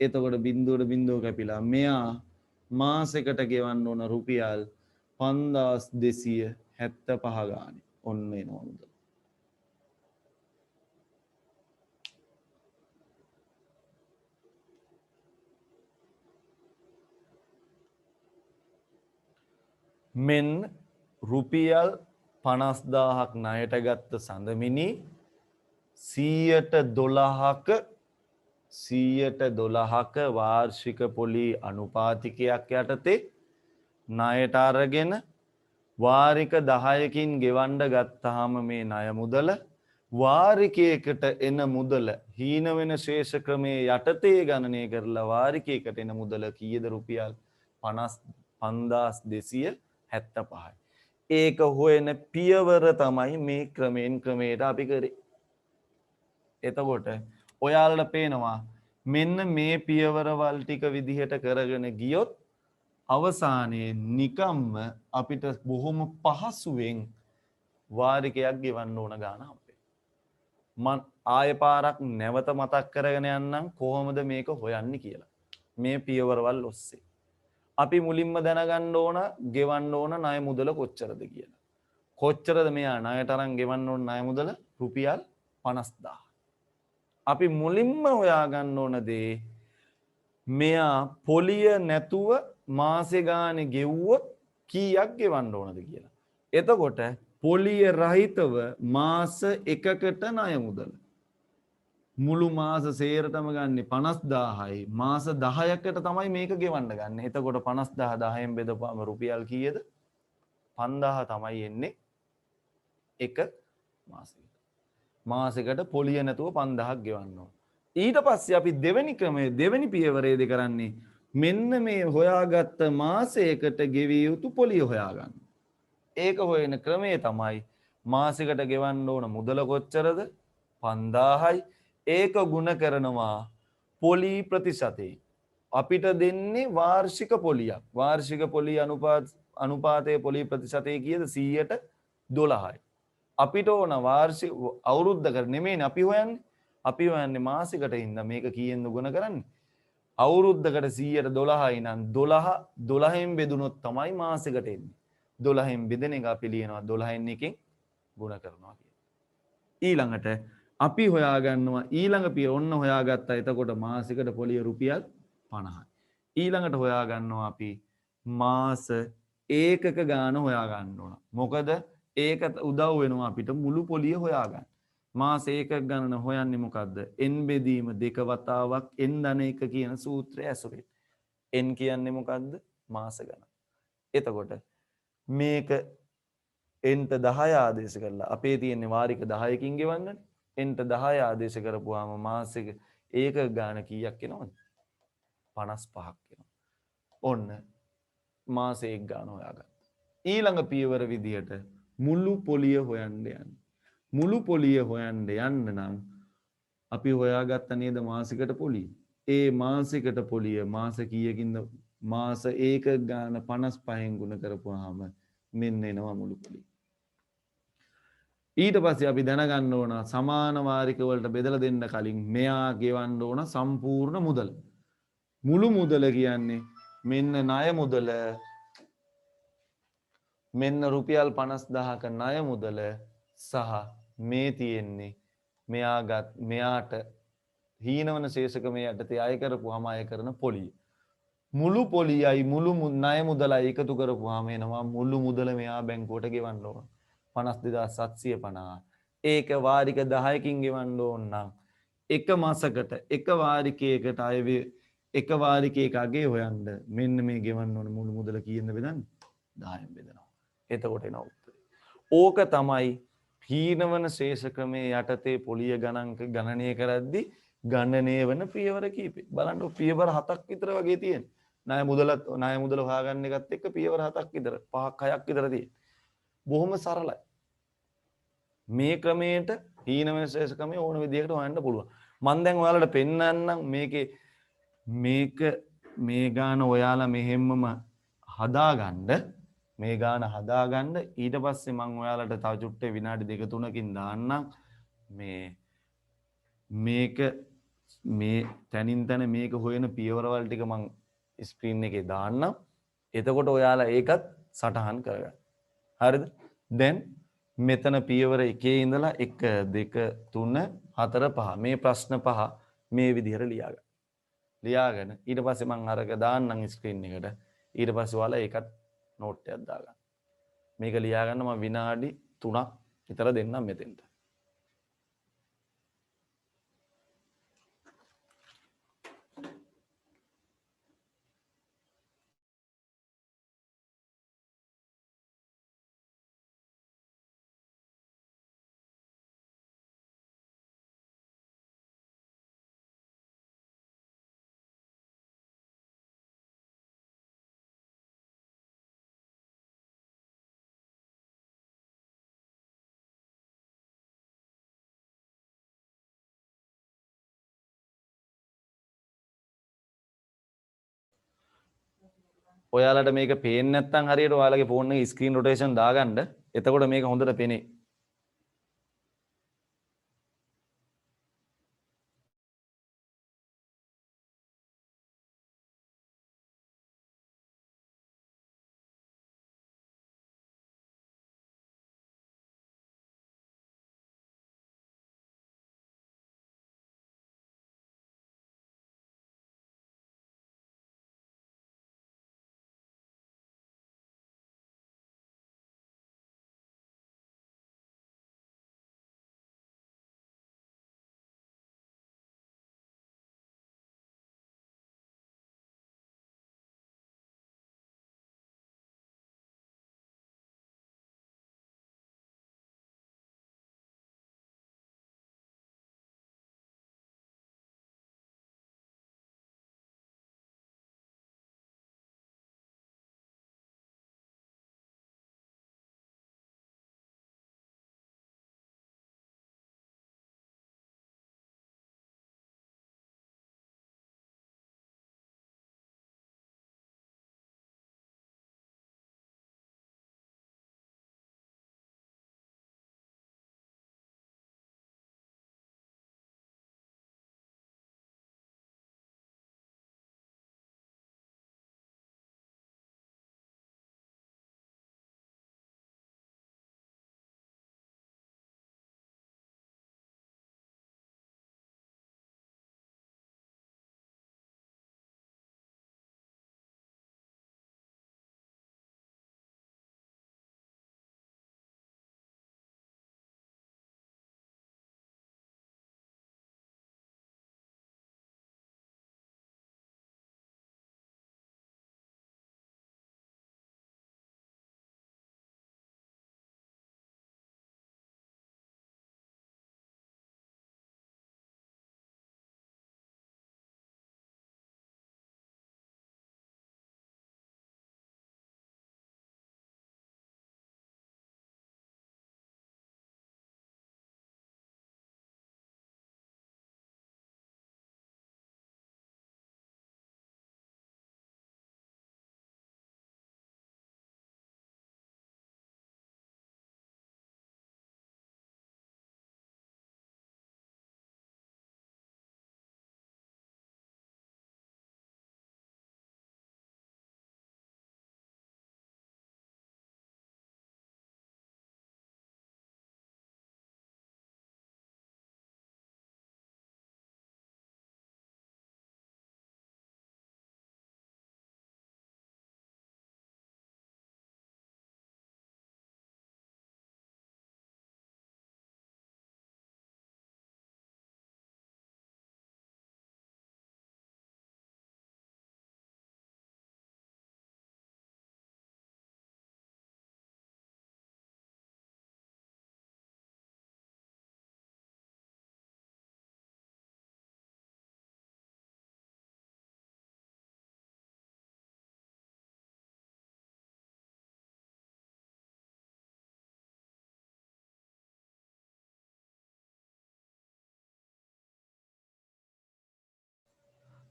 එතකොට බිඳුවට බිඳුව කැපිලා මෙයා මාසෙකට ගෙවන්න ඕන රුපියල් 5275 ගානේ. ඔන්න එනවා මුදල. මෙන්න රුපියල් 50,000ක් ණයට ගත්ත සඳමිනි 112ක වාර්ෂික පොලි අනුපාතිකයක් යටතේ ණයට අරගෙන වාරික 10කින් ගෙවන්න ගත්තාම මේ ණය මුදල වාරිකයකට එන මුදල හීන වෙන ශේෂ ක්‍රමයේ යටතේ ගණනය කරලා වාරිකයකට එන මුදල කීයද? රුපියල් 5275යි. ඒක හොයන පියවර තමයි මේ ක්‍රමයෙන් ක්‍රමයට අපි කරේ. එතකොට ඔයාලට පේනවා මෙන්න මේ පියවරවල් ටික විදිහට කරගෙන ගියොත් අවසානයේ නිකම්ම අපිට බොහොම පහසුවෙන් වාරිකයක් ගෙවන්න ඕන ගාන හම්බෙයි. මම ආය පාරක් නැවත මතක් කරගෙන යන්නම් කොහොමද මේක හොයන්නේ කියලා. මේ පියවරවල් ඔස්සේ අපි මුලින්ම දැනගන්න ඕන ගෙවන්න ඕන ණය මුදල කොච්චරද කියලා. කොච්චරද මෙයා ණයට අරන් ගෙවන්න ඕන ණය මුදල? රුපියල් 50,000. අපි මුලින්ම හොයාගන්න ඕන දේ මෙයා පොලිය නැතුව මාසෙ ගානේ ගෙව්වොත් කීයක් ගෙවන්න ඕනද කියලා. එතකොට පොලිය රහිතව මාස එකකට ණය මුදල මුළු මාස සේරටම ගන්න 50,000යි. මාස 10කට තමයි මේක ගෙවන්න ගන්න. එතකොට 50,000 10න් බෙදපුවම රුපියල් කීයද? 5,000 තමයි එන්නේ එක මාසෙකට. මාසෙකට පොලිය නැතුව 5,000ක් ගෙවන්න ඕන. ඊට පස්සේ අපි දෙවෙනි ක්‍රමයේ දෙවෙනි පියවරේදී කරන්නේ මෙන්න මේ හොයාගත්ත මාසයකට ගෙවිය යුතු පොලිය හොයාගන්න. ඒක හොයන ක්‍රමය තමයි මාසෙකට ගෙවන්න ඕන මුදල කොච්චරද? 5,000යි. ඒක ගුණ කරනවා පොලි ප්‍රතිශතේ. අපිට දෙන්නේ වාර්ෂික පොලියක්. වාර්ෂික පොලි අනුපාතයේ පොලි ප්‍රතිශතය කීයද? 112යි. අපිට ඕන වාර්ෂික අවුරුද්දකට නෙමෙයිනේ අපි හොයන්නේ. අපි හොයන්නේ මාසෙකට. හින්දා මේක කීයෙන්ද ගුණ කරන්නේ? අවුරුද්දකට 112යි නම් 12න් බෙදුනොත් තමයි මාසෙකට එන්නේ. 12න් බෙදෙන එක අපි ලියනවා 12න් එකෙන් ගුණ කරනවා කියලා. ඊළඟට අපි හොයාගන්නවා ඊළඟ පිය ඔන්න හොයාගත්තා. එතකොට මාසෙකට පොලිය රුපියල් 50යි. ඊළඟට හොයාගන්නවා අපි මාස ඒකක ගාන හොයාගන්න ඕන. මොකද ඒක උදව් වෙනවා අපිට මුළු පොලිය හොයාගන්න. මාස ඒකක ගණන හොයන්නේ මොකද්ද? n බෙදීම 2 වතාවක් n ධන 1 කියන සූත්‍රය ඇසුරෙන්. n කියන්නේ මොකද්ද? මාස ගණන. එතකොට මේක nට 10 ආදේශ කරලා අපේ තියෙන්නේ වාරික 10කින් ගෙවන්නනේ. nට 10 ආදේශ කරපුවාම මාසෙක ඒක ගාන කීයක් එනවද? 55ක් එනවා. ඔන්න මාසෙ එක ගාන හොයාගත්තා. ඊළඟ පියවර විදියට මුළු පොලිය හොයන්න යන්න. මුළු පොලිය හොයන්න යන්න නම් අපි හොයාගත්ත නේද මාසිකට පොලිය. ඒ මාසිකට පොලිය මාස කීයකින්ද? මාස ඒක ගාන 55න් ගුණ කරපුවාම මෙන්න එනවා මුළු පොලිය. ඊට පස්සේ අපි දැනගන්න ඕන සමාන වාරික වලට බෙදලා දෙන්න කලින් මෙයා ගෙවන්න ඕන සම්පූර්ණ මුදල. මුළු මුදල කියන්නේ මෙන්න ණය මුදල මෙන්න රුපියල් 50000ක ණය මුදල සහ මේ තියෙන්නේ මෙයාට හීනවන ශේෂකමේ යටතේ අය කරපුවාම අය කරන පොලිය. මුළු පොලියයි මුළු ණය මුදලයි එකතු කරපුවාම එනවා මුළු මුදල මෙයා බැංකුවට ගෙවන්න ඕන 52750. ඒක වාරික 10කින් ගෙවන්න ඕන නම් එක මාසකට එක වාරිකයකට අය එක වාරිකයක අගේ හොයන්න මෙන්න මේ ගෙවන්න ඕන මුළු මුදල කීයද බෙදන්නේ 10න් බෙදනවා. එතකොට එන උත්තරේ. ඕක තමයි හීනවන ශේෂක්‍රමයේ යටතේ පොලිය ගණනය කරද්දී ගණනය වන පියවර කීපේ. බලන්න පියවර 7ක් විතර වගේ තියෙන. ණය මුදල හොයාගන්න එකත් එක්ක පියවර 7ක් විතර 5ක් 6ක් විතර තියෙන. බොහොම සරලයි. මේ ක්‍රමයට හීනවන ශේෂක්‍රමයේ ඕන විදිහකට හොයන්න පුළුවන්. මම දැන් ඔයාලට පෙන්නන්නම් මේ ගාන ඔයාලා මෙහෙම්මම හදාගන්න මේ ගාන හදාගන්න ඊට පස්සේ මම ඔයාලට තව චුට්ටේ විනාඩි 2-3කින් දාන්නම් මේක මේ තැනින් තැන මේක හොයන පියවරවල් ටික මම ස්ක්‍රීන් එකේ දාන්නම්. එතකොට ඔයාලා ඒකත් සටහන් කරගන්න. හරිද? දැන් මෙතන පියවර 1 ඉඳලා 1 2 3 4 5 මේ ප්‍රශ්න 5 මේ විදිහට ලියාගෙන ඊට පස්සේ මම අරක දාන්නම් ස්ක්‍රීන් එකට. ඊට පස්සේ ඔයාලා ඒකත් නෝට් එකක් දාගන්න. මේක ලියාගන්න මම විනාඩි 3ක් විතර දෙන්නම් මෙතෙන්ට. ඔයාලට මේක පේන්නේ නැත්නම් හරියට ඔයාලගේ ෆෝන් එකේ ස්ක්‍රීන් රොටේෂන් දාගන්න. එතකොට මේක හොඳට පේනේ.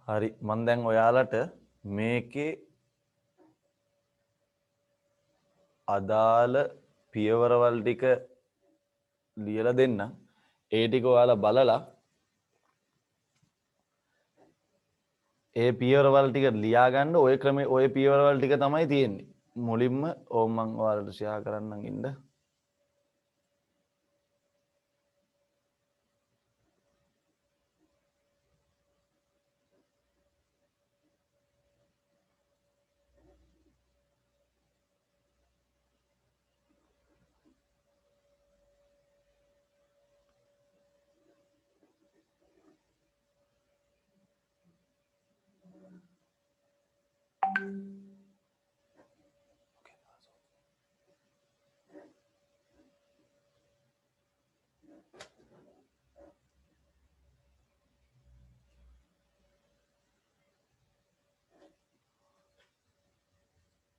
හරි මම දැන් ඔයාලට මේකේ අදාළ පියවරවල් ටික ලියලා දෙන්න. ඒ ටික ඔයාලා බලලා ඒ පියවරවල් ටික ලියා ගන්න ඔය ක්‍රමේ ඔය පියවරවල් ටික තමයි තියෙන්නේ. මුලින්ම ඕම් මම ඔයාලට ෂෙයා කරන්නම් ඉන්න.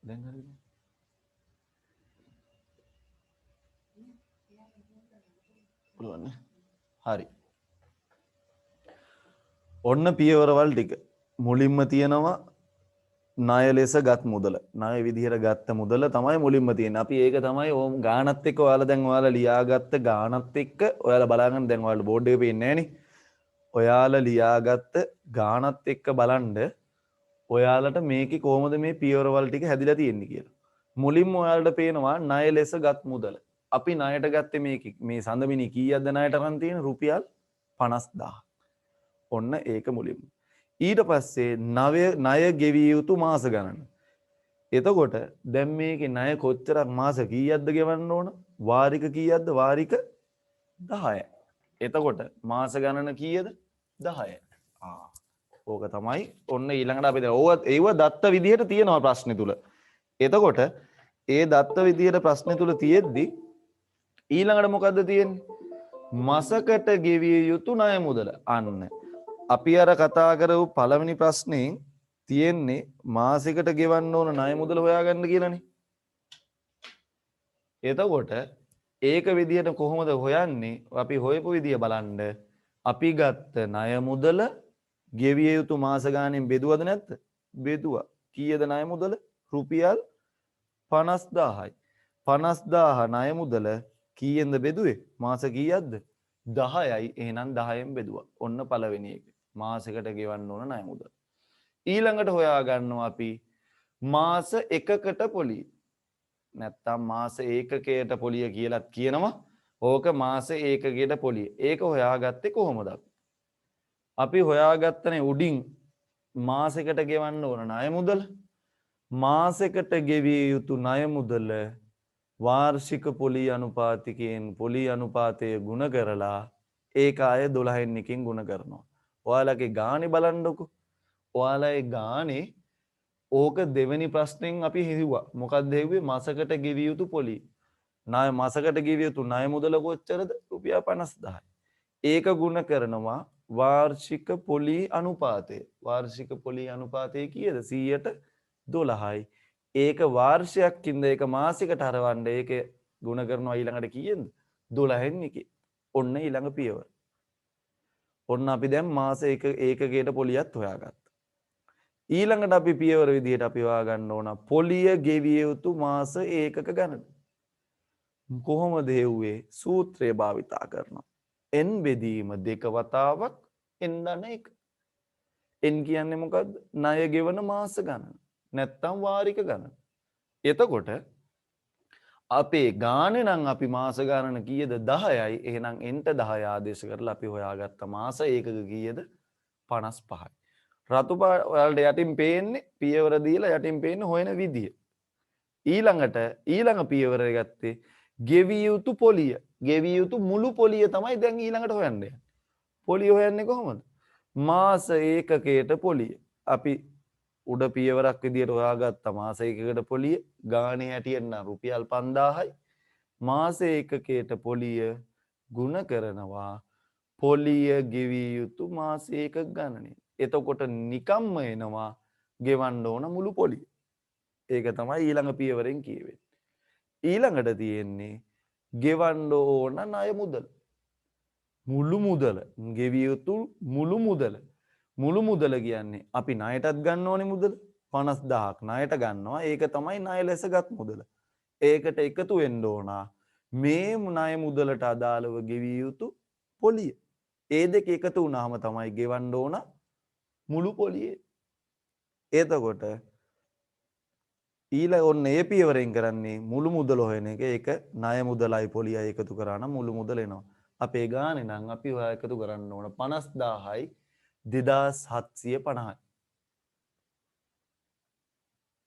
දැන් හරිද? පුළුවන් නේ. හරි. ඔන්න පියවරවල් ටික. මුලින්ම තියෙනවා ණය ලෙස ගත් මුදල. ණය විදිහට ගත්ත මුදල තමයි මුලින්ම තියෙන්නේ. අපි ඒක තමයි ඕම් ගාණත් එක්ක ඔයාලා දැන් ඔයාලා ලියාගත්ත ගාණත් එක්ක ඔයාලා බලාගන්න දැන් ඔයාලා බෝඩ් එකේ පේන්නේ නැහනේ. ඔයාලා ලියාගත්ත ගාණත් එක්ක බලන්න ඔයාලට මේකේ කොහොමද මේ පියවරවල් ටික හැදිලා තියෙන්නේ කියලා. මුලින්ම ඔයාලට පේනවා ණය ලෙස ගත් මුදල. අපි ණයට ගත්තේ මේ සඳමිනි කීයක්ද ණයට අරන් තියෙන රුපියල් 50000. ඔන්න ඒක මුලින්ම. ඊට පස්සේ ණය ගෙවිය යුතු මාස ගණන. එතකොට දැන් මේකේ ණය කොච්චරක් මාස කීයක්ද ගෙවන්න ඕන? වාරික කීයක්ද? වාරික 10යි. එතකොට මාස ගණන කීයද? 10යි. ඕක තමයි ඔන්න ඊළඟට අපි දැන් ඒව දත්ත විදිහට තියෙනවා ප්‍රශ්නේ තුල. එතකොට ඒ දත්ත විදිහට ප්‍රශ්නේ තුල තියෙද්දි ඊළඟට මොකද්ද තියෙන්නේ? මාසකට ගෙවිය යුතු ණය මුදල. අන්න අපි අර කතා කරපු පළවෙනි ප්‍රශ්නේ තියෙන්නේ මාසෙකට ගෙවන්න ඕන ණය මුදල හොයාගන්න කියලානේ. එතකොට ඒක විදිහට කොහොමද හොයන්නේ? අපි හොයපු විදිය බලන්න. අපි ගත්ත ණය මුදල ගෙවිය යුතු මාස ගානෙන් බෙදුවද නැද්ද? බෙදුවා. කීයද ණය මුදල? රුපියල් 50000යි. 50000 ණය මුදල කීයෙන්ද බෙදුවේ? මාස කීයක්ද? 10යි. එහෙනම් 10න් බෙදුවා. ඔන්න පළවෙනි එක. මාසෙකට ගෙවන්න ඕන ණය මුදල. ඊළඟට හොයා ගන්නවා අපි මාස එකකට පොලිය. නැත්තම් මාස ඒකකයට පොලිය කියලාත් කියනවා. ඕක මාස ඒකකයට පොලිය. ඒක හොයාගත්තේ කොහොමද? අපි හොයාගත්තනේ උඩින් මාසෙකට ගෙවන්න ඕන ණය මුදල. මාසෙකට ගෙවිය යුතු ණය මුදල වාර්ෂික පොලී අනුපාතිකයෙන් පොලී අනුපාතය ගුණ කරලා ඒක අය 12න් එකකින් ගුණ කරනවා. ඔයාලගේ ගානේ බලන්නකො. ඔයාලගේ ගානේ ඕක දෙවෙනි ප්‍රශ්නෙන් අපි හිතුවා. මොකක්ද හෙව්වේ? මාසකට ගෙවිය යුතු පොලී. ණය මාසකට ගෙවිය යුතු ණය මුදල කොච්චරද? රුපියල් 50000යි. ඒක ගුණ කරනවා වාර්ෂික පොලී අනුපාතය. වාර්ෂික පොලී අනුපාතය කීයද? 112යි. ඒක වාර්ෂයක්කින්ද ඒක මාසිකට හරවන්න ඒක ගුණ කරනවා ඊළඟට කීයෙන්ද? 12න් එකේ. ඔන්න ඊළඟ පියවර. ඔන්න අපි දැන් මාස ඒකකයට පොලියත් හොයාගත්තා. ඊළඟට අපි පියවර විදිහට අපි හොයාගන්න ඕන පොලිය ගෙවිය යුතු මාස ඒකක ගණන. කොහොමද හෙව්වේ? සූත්‍රය භාවිතා කරනවා. n බෙදීම 2 වතාවක් n ධන 1. n කියන්නේ මොකද්ද? ණය ගෙවන මාස ගණන. නැත්තම් වාරික ගණන. එතකොට අපේ ගානේ නම් අපි මාස ගණන කීයද? 10යි. එහෙනම් nට 10 ආදේශ කරලා අපි හොයාගත්ත මාස ඒකක කීයද? 55යි. රතු පාට ඔයාලට යටින් පේන්නේ පියවර දීලා යටින් පේන්නේ හොයන විදිය. ඊළඟට ඊළඟ පියවර ගත්තේ ගෙවිය යුතු පොලිය. ගෙවිය යුතු මුළු පොලිය තමයි දැන් ඊළඟට හොයන්න යන්නේ. පොලිය හොයන්නේ කොහොමද? මාස ඒකකයට පොලිය. අපි උඩ පියවරක් විදියට හොයාගත්ත මාස ඒකකයට පොලිය ගානේ හැටියෙන් නම් රුපියල් 5000යි. මාස ඒකකයට පොලිය ගුණ කරනවා පොලිය ගෙවිය යුතු මාස ඒකක ගණනේ. එතකොට නිකම්ම එනවා ගෙවන්න ඕන මුළු පොලිය. ඒක තමයි ඊළඟ පියවරෙන් කියවෙන්නේ. ඊළඟට තියෙන්නේ ගෙවන්න ඕන ණය මුදල. මුළු මුදල ගෙවිය යුතු මුළු මුදල මුළු මුදල කියන්නේ අපි ණයටත් ගන්න ඕනේ මුදල 50000ක් ණයට ගන්නවා. ඒක තමයි ණය ලෙසගත් මුදල. ඒකට එකතු වෙන්න ඕන මේ ණය මුදලට අදාළව ගෙවිය යුතු පොලිය. ඒ දෙක එකතු වුණාම තමයි ගෙවන්න ඕන මුළු පොලියේ. එතකොට ඊළ ඔන්න ඒ පියවරෙන් කරන්නේ මුළු මුදල හොයන එක. ඒක ණය මුදලයි පොලියයි එකතු කරා නම් මුළු මුදල එනවා. අපේ ගානේ නම් අපි ඔය එකතු කරන්න ඕන 50000යි 2750යි.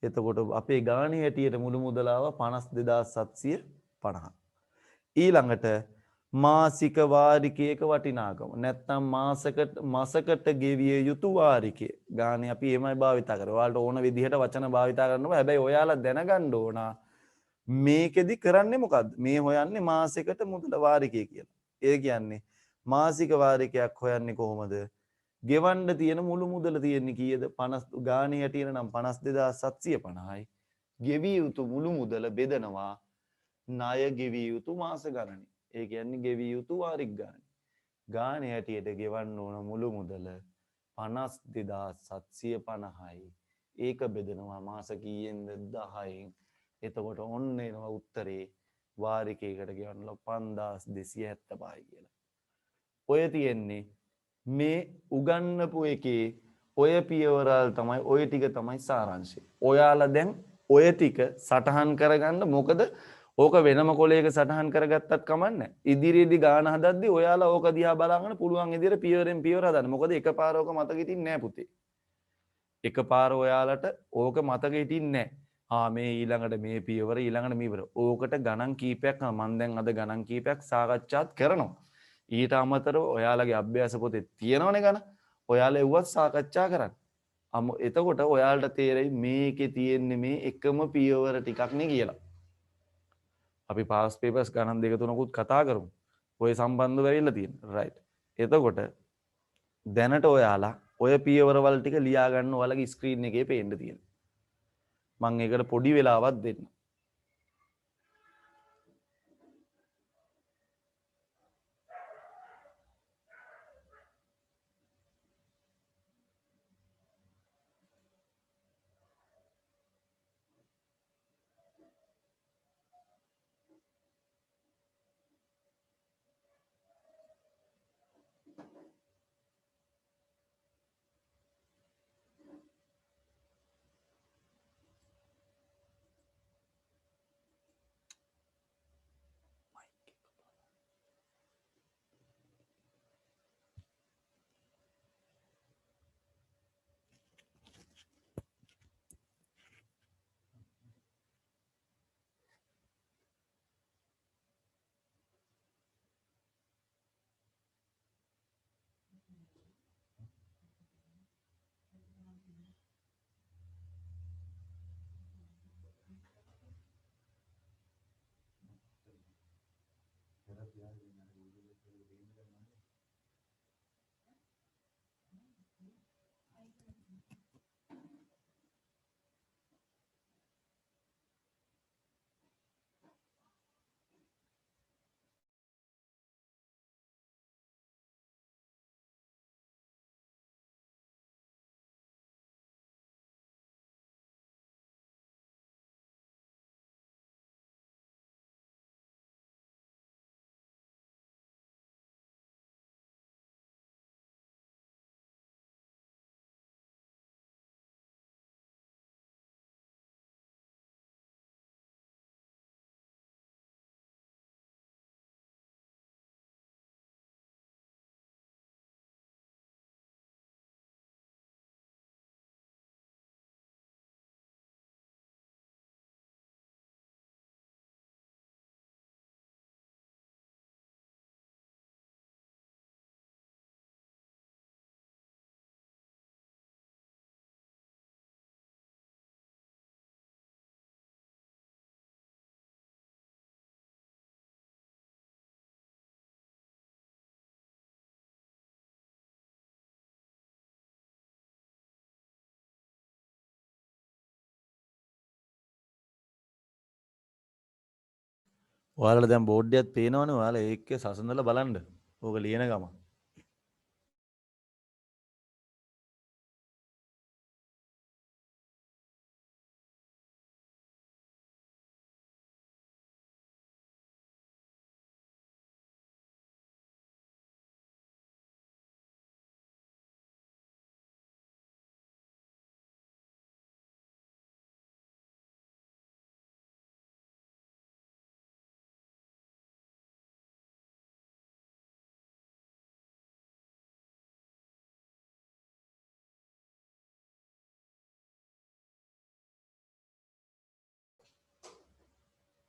එතකොට අපේ ගානේ හැටියට මුළු මුදලාව 52750. ඊළඟට මාසික වාරිකයක වටිනාකම නැත්නම් මාසකට ගෙවිය යුතු වාරිකය ගානේ අපි එමය භාවිතා කරා. ඔයාලට ඕන විදිහට වචන භාවිතා කරනවා. හැබැයි ඔයාලා දැනගන්න ඕන මේකෙදි කරන්නේ මොකද්ද? මේ හොයන්නේ මාසයකට මුදල වාරිකය කියලා. ඒ කියන්නේ මාසික වාරිකයක් හොයන්නේ කොහොමද? ගෙවන්න තියෙන මුළු මුදල තියෙන්නේ කීයද? 50 ගානේ හැටියට නම් 52750යි. ගෙවිය යුතු මුළු මුදල බෙදනවා ණය ගෙවිය යුතු මාස ගණනේ. ඒ කියන්නේ ගෙවිය යුතු වාරික ගණනේ. ගානේ හැටියට ගෙවන්න ඕන මුළු මුදල 52750යි. ඒක බෙදනවා මාස කීයෙන්ද? 10න්. එතකොට ඔන්න එනවා උත්තරේ වාරිකයකට ගෙවන්න 5275යි කියලා. ඔය තියෙන්නේ මේ උගන්නපු එකේ ඔය පියවරල් තමයි ඔය ටික තමයි සාරාංශය. ඔයාලා දැන් ඔය ටික සටහන් කරගන්න. මොකද ඕක වෙනම කොලයක සටහන් කරගත්තත් කමන්නේ. ඉදිරියේදී ගාන හදද්දී ඔයාලා ඕක දිහා බලාගෙන පුළුවන් විදිහට පියවරෙන් පියවර හදන්න. මොකද එකපාර ඕක මතක හිටින්නේ නැහැ පුතේ. එකපාර ඔයාලට ඕක මතක හිටින්නේ නැහැ. මේ ඊළඟට මේ පියවර ඊළඟට මේ පියවර. ඕකට ගණන් කීපයක් මම දැන් අද ගණන් කීපයක් සාකච්ඡාත් කරනවා. ඊට අමතරව ඔයාලගේ අභ්‍යාස පොතේ තියෙනවනේ ගණ. ඔයාලා එව්වත් සාකච්ඡා කරන්න. එතකොට ඔයාලට තේරෙයි මේකේ තියෙන්නේ මේ එකම පියවර ටිකක් නේ කියලා. අපි පාස් පේපර්ස් ගණන් දෙක තුනකුත් කතා කරමු. ඔය සම්බන්ධව වෙවිලා තියෙනවා. රයිට්. එතකොට දැනට ඔයාලා ඔය පියවරවල ටික ලියා ගන්න ඔයාලගේ ස්ක්‍රීන් එකේ පේන්න තියෙනවා. මම ඒකට පොඩි වෙලාවක් දෙන්න. ඔයාලට දැන් බෝඩ් එකක් පේනවනේ. ඔයාලා ඒකේ සසඳලා බලන්න. ඕක ලියන ගම.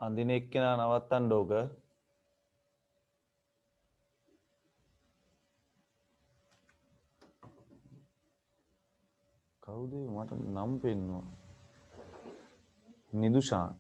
අඳින එක්කෙනා නවත්තන්න ඕක. කවුද මට නම් පෙන්නවා? නිදුෂාන්.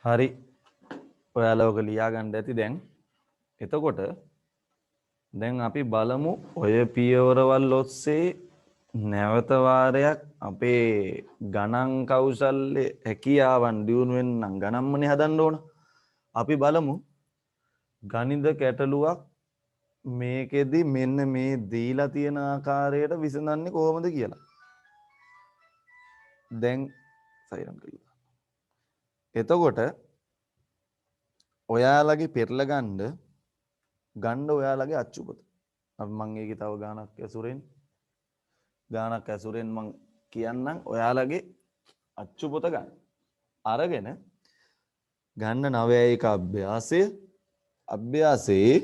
හරි. ඔයාලා ඔක ලියා ගන්න ඇති දැන්. එතකොට දැන් අපි බලමු ඔය පියවරවල් ඔස්සේ නැවත වාරයක් අපේ ගණන් කෞශල්‍ය හැකියාවන් දියුණු වෙන්න නම් ගණන්මනේ හදන්න ඕන. අපි බලමු ගණිත ගැටලුවක් මේකෙදි මෙන්න මේ දීලා තියෙන ආකාරයට විසඳන්නේ කොහොමද කියලා. දැන් සයිරම් කළා. එතකොට ඔයාලගේ පෙරලා ගන්න ගන්න ඔයාලගේ අච්චුපත. අපි මම ඒකේ තව ගානක් ඇසුරෙන් මම කියන්නම් ඔයාලගේ අච්චුපත ගන්න. අරගෙන ගන්න 9 අභ්‍යාසයේ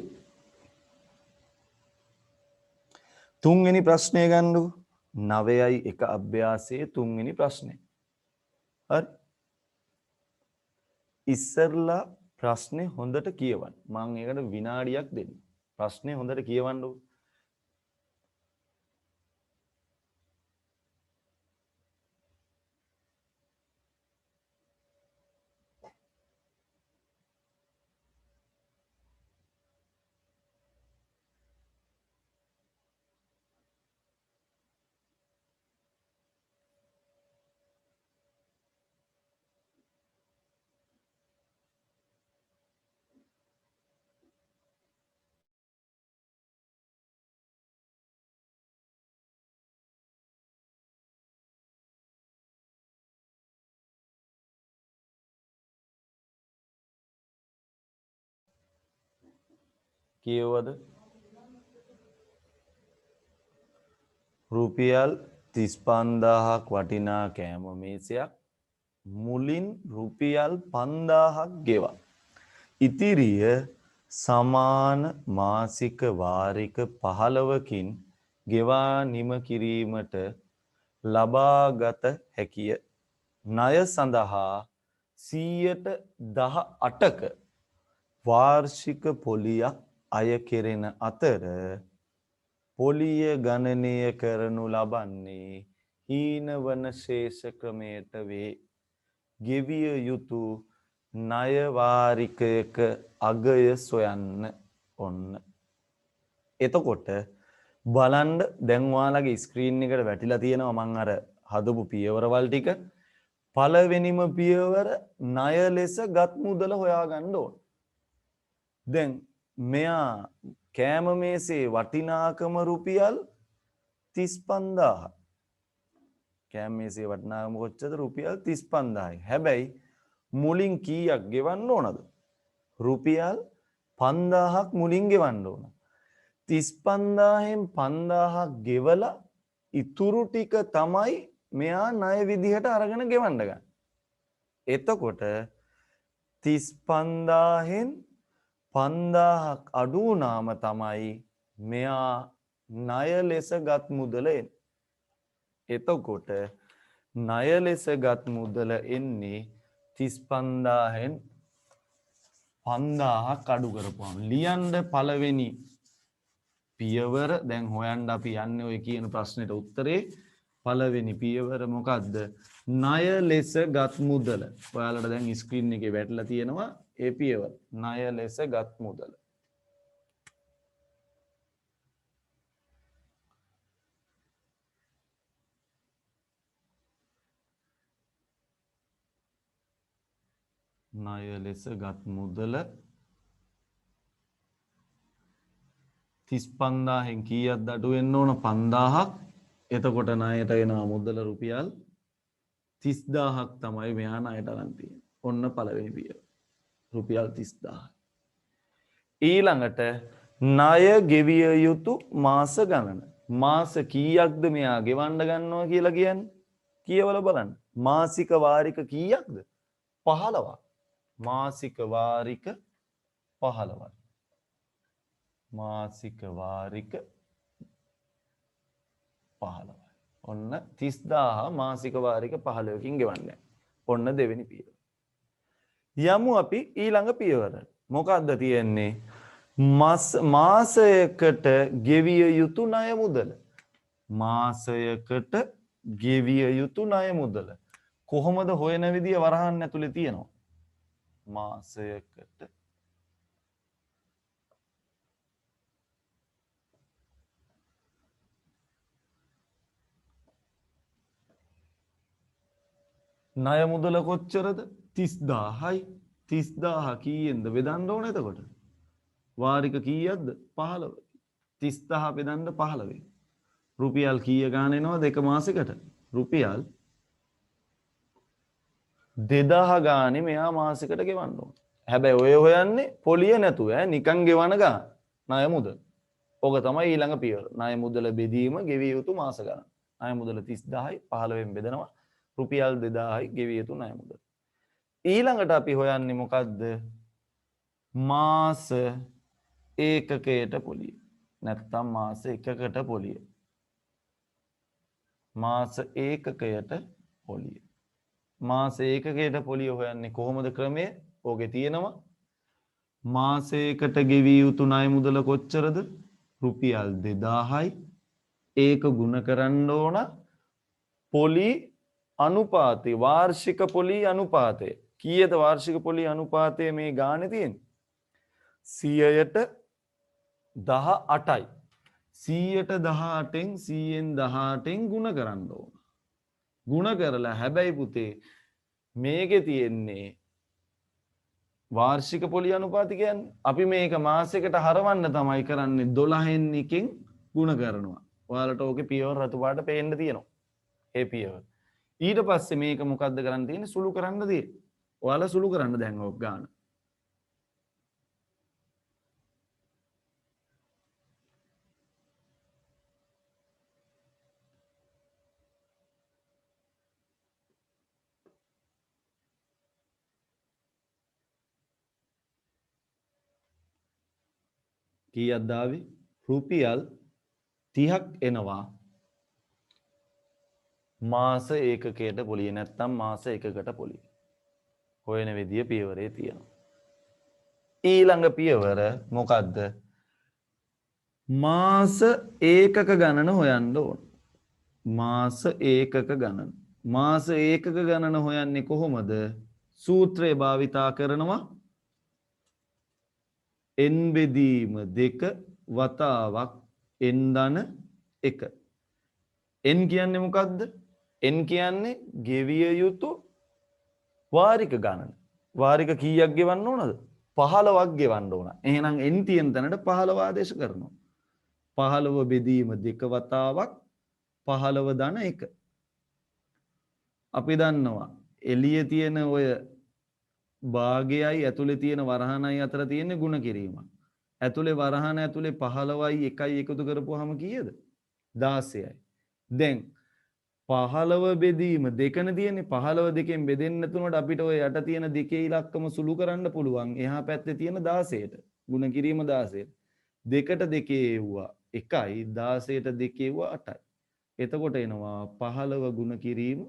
තුන්වෙනි ප්‍රශ්නය ගන්නකො. 9 අභ්‍යාසයේ තුන්වෙනි ප්‍රශ්නය. හරි. ඉස්සරලා ප්‍රශ්නේ හොඳට කියවන්න. මම ඒකට විනාඩියක් දෙන්න. ප්‍රශ්නේ හොඳට කියවන්නකො. කියවද? රුපියල් 35000ක් වටිනා කෑම මේසයක් මුලින් රුපියල් 5000ක් ගෙවා. ඉතිරිය සමාන මාසික වාරික 15කින් ගෙවා නිම කිරීමට ලබාගත හැකිය. ණය සඳහා 18%ක වාර්ෂික පොලියක් අය කෙරෙන අතර පොලිය ගණනය කරනු ලබන්නේ හීන වන ශේෂ ක්‍රමයට වේ. ගෙවිය යුතු ණය වාරිකයක අගය සොයන්න. ඔන්න. එතකොට බලන්න දැන් ඔයාලගේ ස්ක්‍රීන් එකට වැටිලා තියෙනවා මම අර හදපු පියවරවල් ටික. පළවෙනිම පියවර ණය ලෙස ගත් මුදල හොයාගන්න ඕන. දැන් මෙයා කෑම මේසේ වටිනාකම රුපියල් 35000. කෑම මේසේ වටිනාකම කොච්චරද? රුපියල් 35000යි. හැබැයි මුලින් කීයක් ගෙවන්න ඕනද? රුපියල් 5000ක් මුලින් ගෙවන්න ඕන. 35000න් 5000ක් ගෙවලා ඉතුරු ටික තමයි මෙයා ණය විදිහට අරගෙන ගෙවන්න ගන්න. එතකොට 35000න් 5000ක් අඩු වුණාම තමයි මෙයා ණය ලෙස ගත් මුදල එන්නේ. එතකොට ණය ලෙස ගත් මුදල එන්නේ 35000න් 5000ක් අඩු කරපුවාම. ලියන්න පළවෙනි පියවර දැන් හොයන්න අපි යන්නේ ඔය කියන ප්‍රශ්නෙට උත්තරේ. පළවෙනි පියවර මොකද්ද? ණය ලෙස ගත් මුදල. ඔයාලට දැන් ස්ක්‍රීන් එකේ වැටලා තියෙනවා ඒ පියවර. ණය ලෙස ගත් මුදල. ණය ලෙස ගත් මුදල 35000න් කීයක්ද අඩු වෙන්න ඕන? 5000ක්. එතකොට ණයට එනවා මුදල රුපියල් 30000ක් තමයි මෙයා ණයට අරන් තියෙන්නේ. ඔන්න පළවෙනි පියවර. රුපියල් 30000. ඊළඟට ණය ගෙවිය යුතු මාස ගණන. මාස කීයක්ද මෙයා ගෙවන්න ගන්නවා කියලා කියන්නේ? කියවල බලන්න. මාසික වාරික කීයක්ද? 15ක්. මාසික වාරික 15ක්. මාසික වාරික 15යි. ඔන්න 30000 මාසික වාරික 15කින් ගෙවන්නේ. ඔන්න දෙවෙනි පියවර. යමු අපි ඊළඟ පියවරට. මොකක්ද තියෙන්නේ? මාසයකට ගෙවිය යුතු ණය මුදල. මාසයකට ගෙවිය යුතු ණය මුදල. කොහොමද හොයන විදිය වරහන් ඇතුලේ තියෙනවා. මාසයකට ණය මුදල කොච්චරද? 30000යි. 30000 කීයෙන්ද බෙදන්න ඕන එතකොට? වාරික කීයක්ද? 15. 30000 බෙදන්න 15. රුපියල් කීය ගාන එනවද එක මාසෙකට? රුපියල් 2000 ගානේ මෙයා මාසෙකට ගෙවන්න ඕන. හැබැයි ඔය හොයන්නේ පොලිය නැතුව ඈ නිකන් ගෙවන ගාන. ණය මුදල. ඕක තමයි ඊළඟ පියවර. ණය මුදල බෙදීම ගෙවිය යුතු මාස ගණන. ණය මුදල 30000යි 15න් බෙදනවා රුපියල් 2000යි ගෙවිය යුතු ණය මුදල. ඊළඟට අපි හොයන්නේ මොකද්ද? මාස ඒකකයට පොලිය. නැත්තම් මාස එකකට පොලිය. මාස ඒකකයට පොලිය. මාස ඒකකයට පොලිය හොයන්නේ කොහොමද ක්‍රමය? ඕකේ තියෙනවා මාසයකට ගෙවිය යුතු ණය මුදල කොච්චරද? රුපියල් 2000යි. ඒක ගුණ කරන්න ඕන පොලි අනුපාතය, වාර්ෂික පොලි අනුපාතය. කීයද වාර්ෂික පොලි අනුපාතය මේ ගානේ තියෙන්නේ? 100ට 18යි. 100ට 18න් 100න් 18න් ගුණ කරන්න ඕන. ගුණ කරලා හැබැයි පුතේ මේකේ තියෙන්නේ වාර්ෂික පොලි අනුපාතය කියන්නේ අපි මේක මාසයකට හරවන්න තමයි කරන්නේ 12න් එකෙන් ගුණ කරනවා. ඔයාලට ඕකේ පියවර රතු පාට පේන්න තියෙනවා. ඒ පියවර. ඊට පස්සේ මේක මොකද්ද කරන්න තියෙන්නේ? සුළු කරන්න තියෙන්නේ. ඔයාලා සුළු කරන්න දැන් ඕක ගන්න. කීයක්ද ආවේ? රුපියල් 30ක් එනවා මාස ඒකකයට පොලිය. නැත්තම් මාස එකකට පොලිය. හොයන විදිය පියවරේ තියෙනවා. ඊළඟ පියවර මොකද්ද? මාස ඒකක ගණන හොයන්න ඕන. මාස ඒකක ගණන. මාස ඒකක ගණන හොයන්නේ කොහොමද? සූත්‍රය භාවිතා කරනවා n බෙදීම 2 වතාවක් n ධන 1. n කියන්නේ මොකද්ද? n කියන්නේ ගෙවිය යුතු වාරික ගණන. වාරික කීයක් ගෙවන්න ඕනද? 15ක් ගෙවන්න ඕන. එහෙනම් n තියෙන තැනට 15 ආදේශ කරනවා. 15 බෙදීම 2 වතාවක් 15 ධන 1. අපි දන්නවා එළියේ තියෙන ඔය භාගයයි ඇතුලේ තියෙන වරහණයි අතර තියෙන ಗುಣ කිරීම. ඇතුලේ වරහණ ඇතුලේ 15යි 1යි එකතු කරපුවාම කීයද? 16යි. දැන් 15 බෙදීම 2න තියෙන්නේ. 15 2කින් බෙදෙන්න නැතුනට අපිට ඔය යට තියෙන දෙකේ ඉලක්කම සුළු කරන්න පුළුවන්. එහා පැත්තේ තියෙන 16ට. ಗುಣ කිරීම 16ට. 2ට 2 එව්වා 1යි 16ට 2 එව්වා 8යි. එතකොට එනවා 15 ಗುಣ කිරීම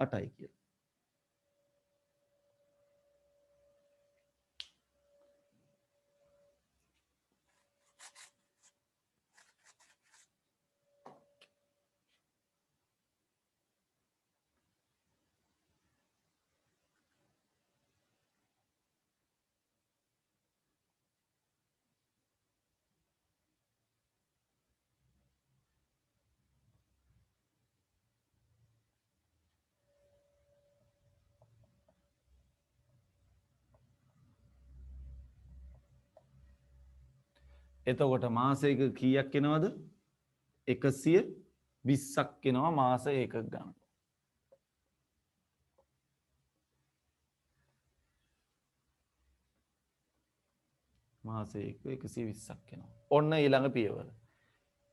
8යි කියලා. එතකොට මාසයක කීයක් එනවද? 120ක් එනවා මාස ඒකක ගණන. මාසයක 120ක් එනවා. ඔන්න ඊළඟ පියවර.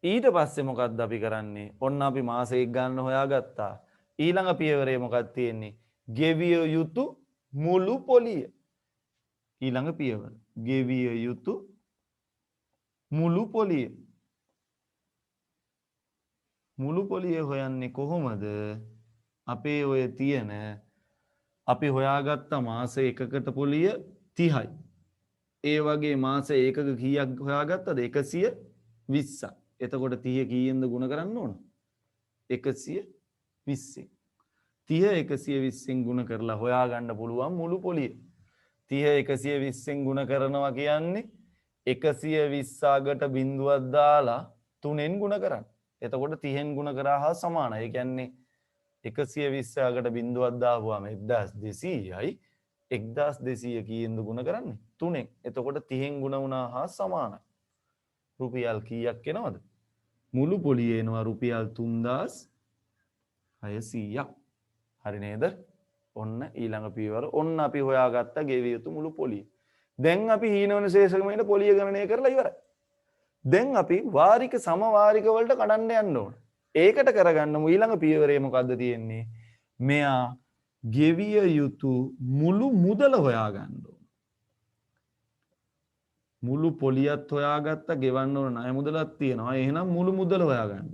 ඊට පස්සේ මොකක්ද අපි කරන්නේ? ඔන්න අපි මාසයක ගණන හොයාගත්තා. ඊළඟ පියවරේ මොකක්ද තියෙන්නේ? ගෙවිය යුතු මුළු පොලිය. ඊළඟ පියවර. ගෙවිය යුතු මුළු පොලිය. මුළු පොලිය හොයන්නේ කොහොමද? අපේ ඔය තියෙන අපි හොයාගත්ත මාස එකකට පොලිය 30යි. ඒ වගේ මාස ඒකක කීයක් හොයාගත්තද? 120ක්. එතකොට 30 කීයෙන්ද ගුණ කරන්න ඕන? 120. 30 120න් ගුණ කරලා හොයාගන්න පුළුවන් මුළු පොලිය. 30 120න් ගුණ කරනවා කියන්නේ 120කට බිඳුවක් දාලා 3ෙන් ගුණ කරන්න. එතකොට 30න් ගුණ කරා හා සමානයි. ඒ කියන්නේ 120කට බිඳුවක් දාපුවාම 1200යි. 1200 කීයෙන්ද ගුණ කරන්නේ? 3ෙන්. එතකොට 30න් ගුණ වුණා හා සමානයි. රුපියල් කීයක් එනවද? මුළු පොලිය එනවා රුපියල් 3600ක්. හරි නේද? ඔන්න ඊළඟ පියවර. ඔන්න අපි හොයාගත්ත ගෙවිය යුතු මුළු පොලිය. දැන් අපි හීනවන ශේෂකමේට පොලිය ගණනය කරලා ඉවරයි. දැන් අපි වාරික සමවාරික වලට කඩන්න යන්න ඕන. ඒකට කරගන්න ඊළඟ පියවරේ මොකද්ද තියෙන්නේ? මෙයා ගෙවිය යුතු මුළු මුදල හොයාගන්න ඕන. මුළු පොලියත් හොයාගත්ත ගෙවන්න ඕන ණය මුදලක් තියෙනවා. එහෙනම් මුළු මුදල හොයාගන්න.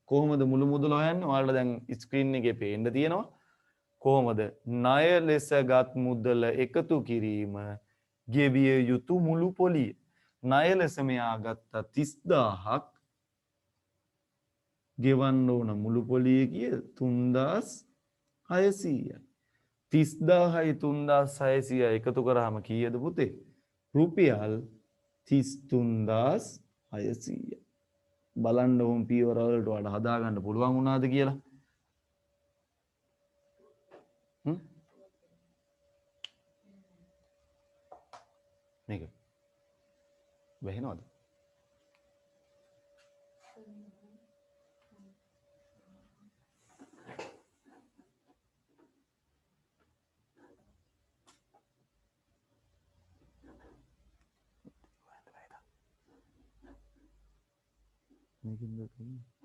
කොහොමද මුළු මුදල හොයන්නේ? ඔයාලට දැන් ස්ක්‍රීන් එකේ පේන්න තියෙනවා. කොහොමද? ණය ලෙසගත් මුදල එකතු කිරීම ගෙවිය යුතු මුළු පොලිය. ණය ලෙස මෙයා ගත්තා 30000ක් ගෙවන්න ඕන මුළු පොලිය කිය 3600යි. 30000යි 3600 එකතු කරාම කීයද පුතේ? රුපියල් 33600. බලන්න ඕම් පියවර වලට වඩා හදාගන්න පුළුවන් වුණාද කියලා. මේක වැහෙනවද? මේකින්ද තියෙන්නේ?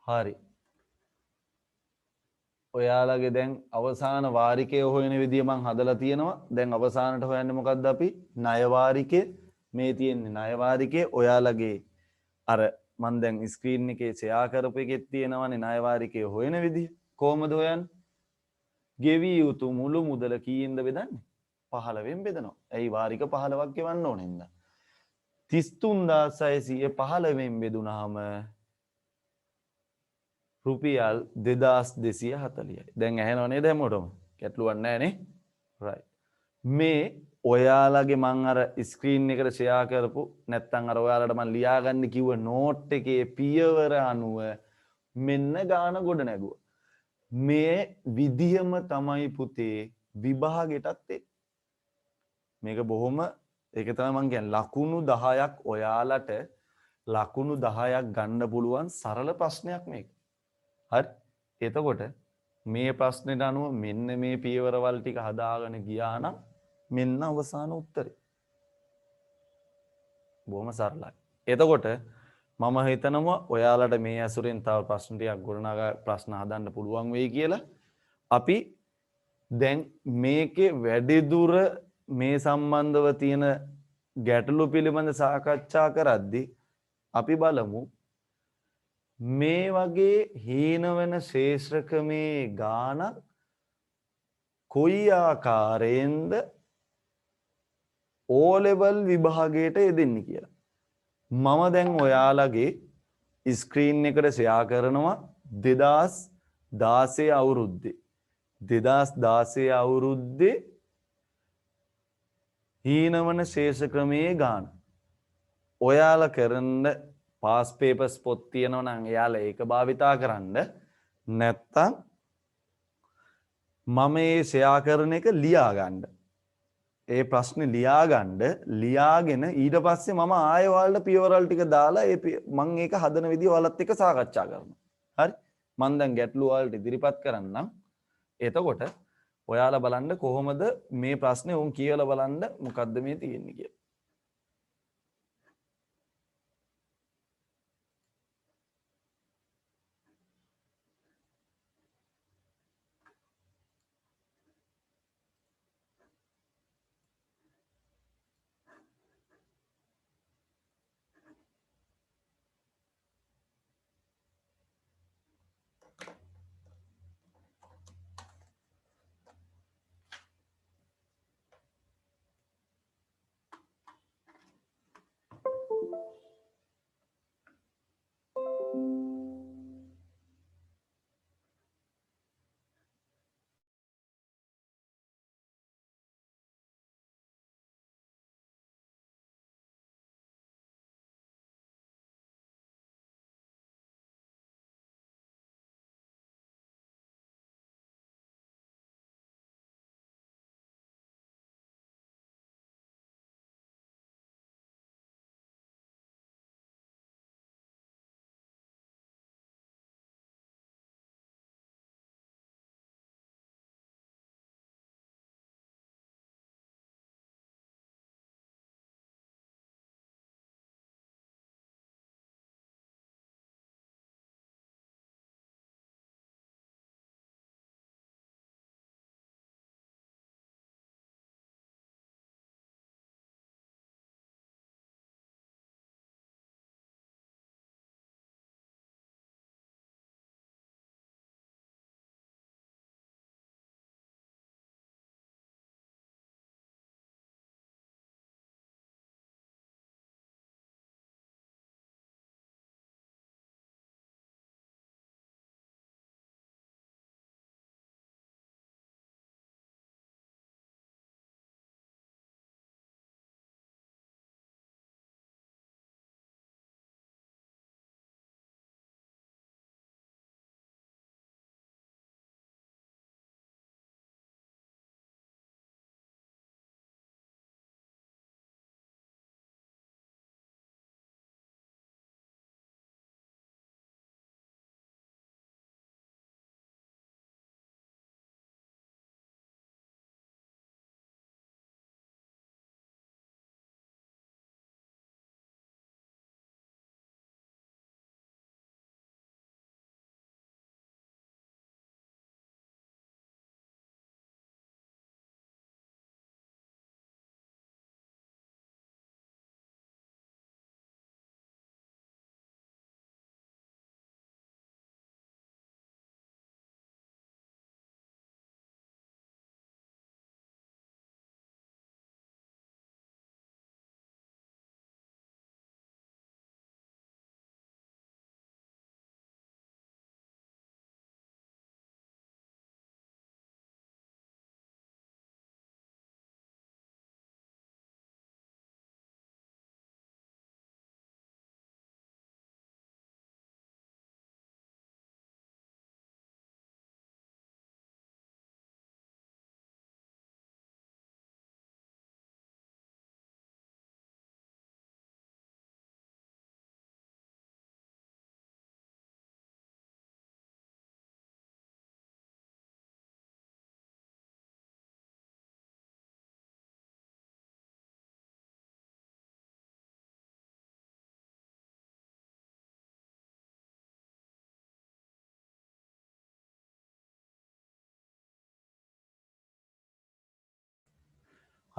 හරි. ඔයාලගේ දැන් අවසාන වාරිකය හොයන විදිය මං හදලා තියෙනවා. දැන් අවසානට හොයන්නේ මොකද්ද අපි? ණය වාරිකය. මේ තියෙන්නේ ණය වාරිකය. ඔයාලගේ අර මං දැන් ස්ක්‍රීන් එකේ ෂෙයා කරපු එකෙත් තියෙනවානේ ණය වාරිකය හොයන විදිය. කොහොමද හොයන්නේ? ගෙවිය යුතු මුළු මුදල කීයෙන්ද බෙදන්නේ? 15න් බෙදනවා. ඇයි වාරික 15ක් ගෙවන්න ඕනේ නේද? 33615න් බෙදුනහම රුපියල් 2240යි. දැන් ඇහෙනව නේද හැමෝටම? ගැටලුවක් නැහැ නේ? right. මේ ඔයාලගේ මං අර ස්ක්‍රීන් එකට ෂෙයා කරපු නැත්නම් අර ඔයාලට මං ලියාගන්න කිව්ව නෝට් එකේ පියවර අනුව මෙන්න ගාන ගොඩ නැගුවා. මේ විදියම තමයි පුතේ විභාගෙටත් එන්නේ. මේක බොහොම ඒක තමයි මං කියන්නේ ලකුණු 10ක් ඔයාලට ලකුණු 10ක් ගන්න පුළුවන් සරල ප්‍රශ්නයක් මේක. හරි. එතකොට මේ ප්‍රශ්නෙට අනුව මෙන්න මේ පියවරවල් ටික හදාගෙන ගියා නම් මෙන්න අවසාන උත්තරේ. බොහොම සරලයි. එතකොට මම හිතනවා ඔයාලට මේ ඇසුරෙන් තව ප්‍රශ්න ටිකක් ගොඩනගා ප්‍රශ්න හදන්න පුළුවන් වෙයි කියලා. අපි දැන් මේකේ වැඩිදුර මේ සම්බන්ධව තියෙන ගැටලු පිළිබඳ සාකච්ඡා කරද්දී අපි බලමු මේ වගේ හීන වෙන ශේෂ්ත්‍රකමේ ගානක් කොයි ආකාරයෙන්ද O level විභාගයට යෙදෙන්නේ කියලා. මම දැන් ඔයාලගේ ස්ක්‍රීන් එකට ෂෙයා කරනවා 2016 අවුරුද්දේ 2016 අවුරුද්දේ හීනවන ශේෂ ක්‍රමයේ ගාන. ඔයාලා කරන්න පාස් පේපර්ස් පොත් තියෙනවා නම් එයාලා ඒක භාවිතා කරන්න. නැත්තම් මම මේ ෂෙයා කරන එක ලියා ගන්න. ඒ ප්‍රශ්නේ ලියා ගන්න ලියාගෙන ඊට පස්සේ මම ආයෙ ඔයාලට පියවරල් ටික දාලා මම ඒක හදන විදිය ඔයාලත් එක්ක සාකච්ඡා කරනවා. හරි? මම දැන් ගැටලු ඔයාලට ඉදිරිපත් කරන්නම්. එතකොට ඔයාලා බලන්න කොහොමද මේ ප්‍රශ්නේ උන් කියලා බලන්න මොකද්ද මේ තියෙන්නේ කියලා.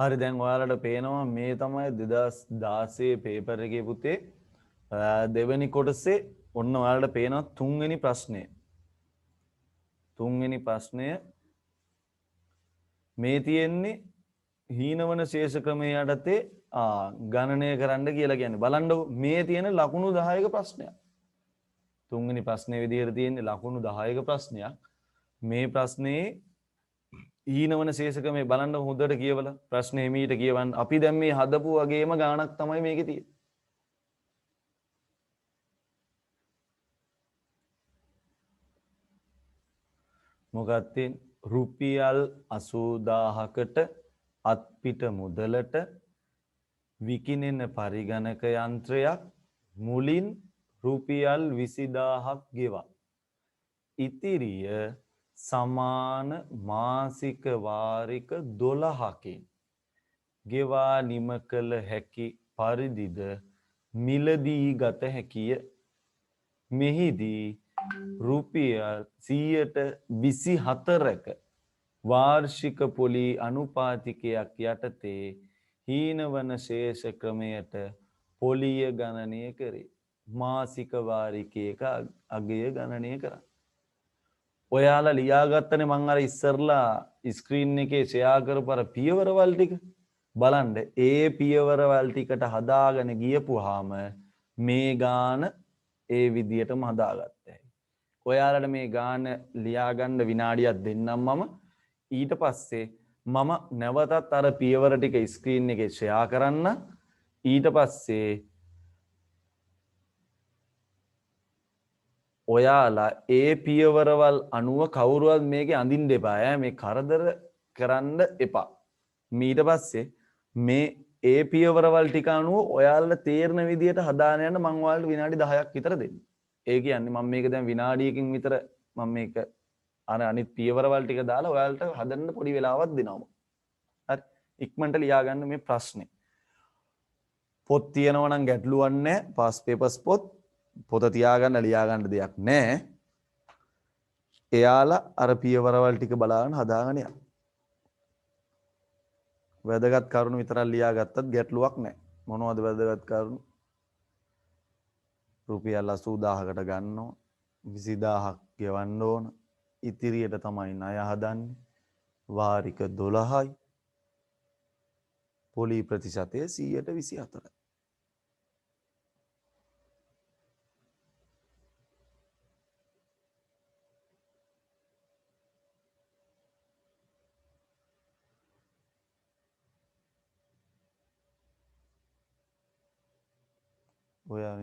හරි දැන් ඔයාලට පේනවා මේ තමයි 2016 පේපර් එකේ පුතේ දෙවෙනි කොටසේ ඔන්න ඔයාලට පේනවා තුන්වෙනි ප්‍රශ්නය. තුන්වෙනි ප්‍රශ්නය මේ තියෙන්නේ හීනවන ශේෂ ක්‍රමයේ යටතේ ගණනය කරන්න කියලා කියන්නේ. බලන්න මේ තියෙන ලකුණු 10ක ප්‍රශ්නයක්. තුන්වෙනි ප්‍රශ්නේ විදිහට තියෙන්නේ ලකුණු 10ක ප්‍රශ්නයක්. මේ ප්‍රශ්නේ ඊනවන ශේෂකමේ බලන්න හොඳට කියවලා ප්‍රශ්නේ එමීට කියවන්න. අපි දැන් මේ හදපු වගේම ගාණක් තමයි මේකේ තියෙන්නේ. මොකක්ද රුපියල් 80000කට අත්පිට මුදලට විකිණෙන පරිගණක යන්ත්‍රයක් මුලින් රුපියල් 20000ක් ගෙවා. ඉතිරිය සමාන මාසික වාරික 12කින් ගෙවා නිම කළ හැකි පරිදිද මිලදී ගත හැකිය. මෙහිදී රුපියල් 124ක වාර්ෂික පොලි අනුපාතිකයක් යටතේ හීනවන ශේෂ ක්‍රමයට පොලිය ගණනය කරේ. මාසික වාරිකයක අගය ගණනය කරන්න. ඔයාලා ලියාගත්තනේ මං අර ඉස්සරලා ස්ක්‍රීන් එකේ ෂෙයා කරපු අර පියවරවල් ටික බලන්න. ඒ පියවරවල් ටිකට හදාගෙන ගියපුවාම මේ ගාන ඒ විදියටම හදාගත්තා. ඔයාලට මේ ගාන ලියාගන්න විනාඩියක් දෙන්නම් මම. ඊට පස්සේ මම නැවතත් අර පියවර ටික ස්ක්‍රීන් එකේ ෂෙයා කරන්න. ඊට පස්සේ ඔයාලා ඒ පියවරවල් අනුව කවුරුවත් මේකේ අඳින්න එපා ඈ. මේ කරදර කරන්න එපා. ඊට පස්සේ මේ ඒ පියවරවල් ටික අනුව ඔයාලට තේරෙන විදියට හදාගෙන යන්න මම ඔයාලට විනාඩි 10ක් විතර දෙන්නම්. ඒ කියන්නේ මම මේක දැන් විනාඩියකින් විතර මම මේක අනිත් පියවරවල් ටික දාලා ඔයාලට හදන්න පොඩි වෙලාවක් දෙනවා. හරි. ඉක්මනට ලියා ගන්න මේ ප්‍රශ්නේ. පොත් තියෙනවා නම් ගැටලුවක් නැහැ. පාස් පේපර්ස් පොත තියාගන්න ලියාගන්න දෙයක් නැහැ. එයාලා අර පියවරවල් ටික බලාගෙන හදාගෙන යන්න. වැදගත් කරුණු විතරක් ලියාගත්තත් ගැටලුවක් නැහැ. මොනවද වැදගත් කරුණු? රුපියල් 80000කට ගන්නවා. 20000ක් ගෙවන්න ඕන. ඉතිරියට තමයි ණය හදන්නේ. වාරික 12යි. පොලි ප්‍රතිශතය 124යි. ඔයා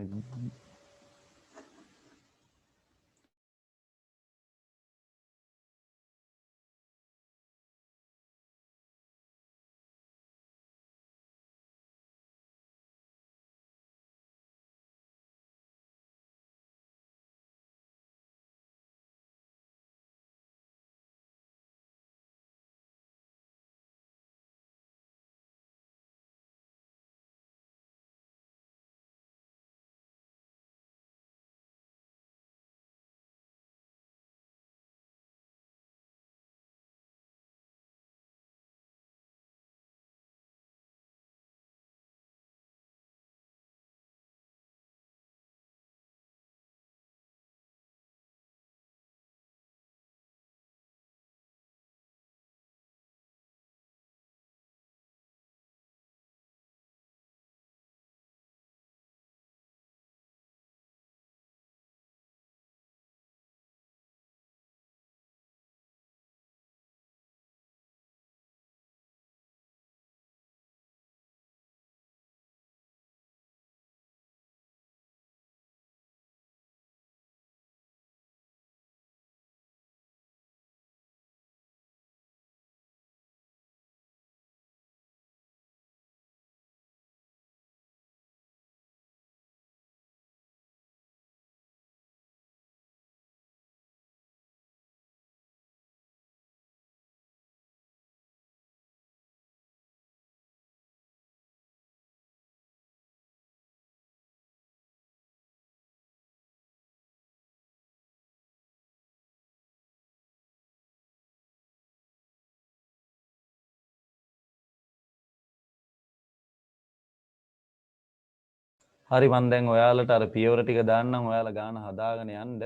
හරි මන් දැන් ඔයාලට අර පියවර ටික දාන්නම් ඔයාලා ගාන හදාගෙන යන්න.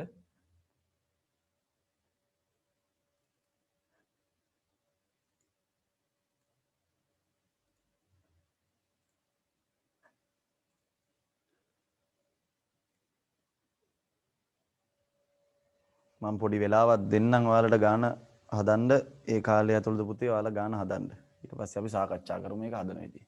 මම පොඩි වෙලාවක් දෙන්නම් ඔයාලට ගාන හදන්න. ඒ කාලය ඇතුළත පුතේ ඔයාලා ගාන හදන්න. ඊට පස්සේ අපි සාකච්ඡා කරමු මේක හදන විදිහ.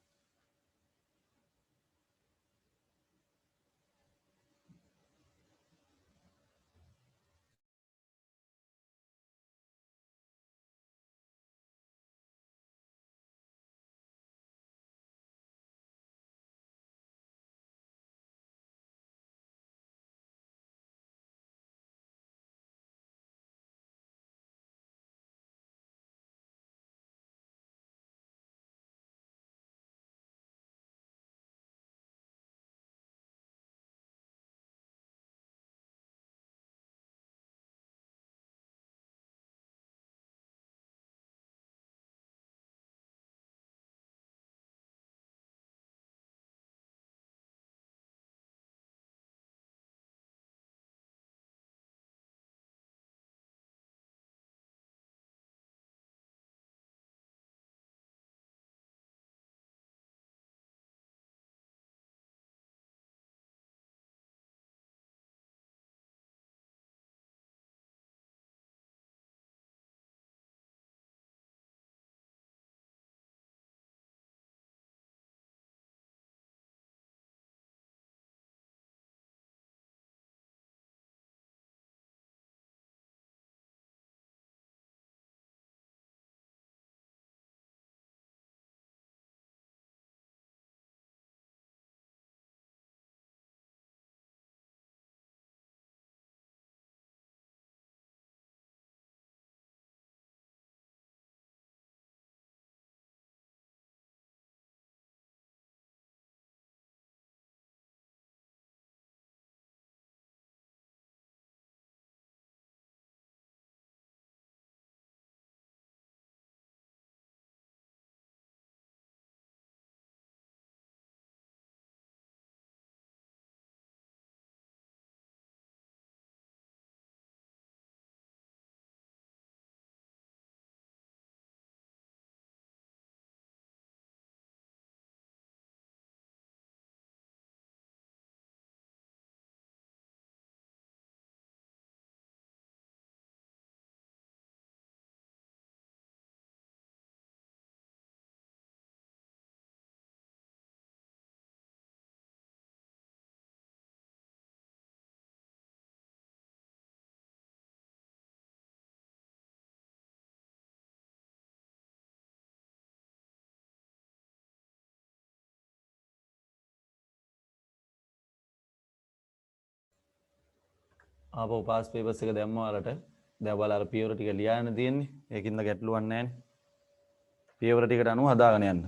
ආපහු පාස් පේපර්ස් එක දැම්මා ඔයාලට. දැන් ඔයාලා අර පියවර ටික ලියාගෙන තියෙන්නේ. ඒකින්ද ගැටලුවක් නැහැ නේ. පියවර ටිකට අනුව හදාගෙන යන්න.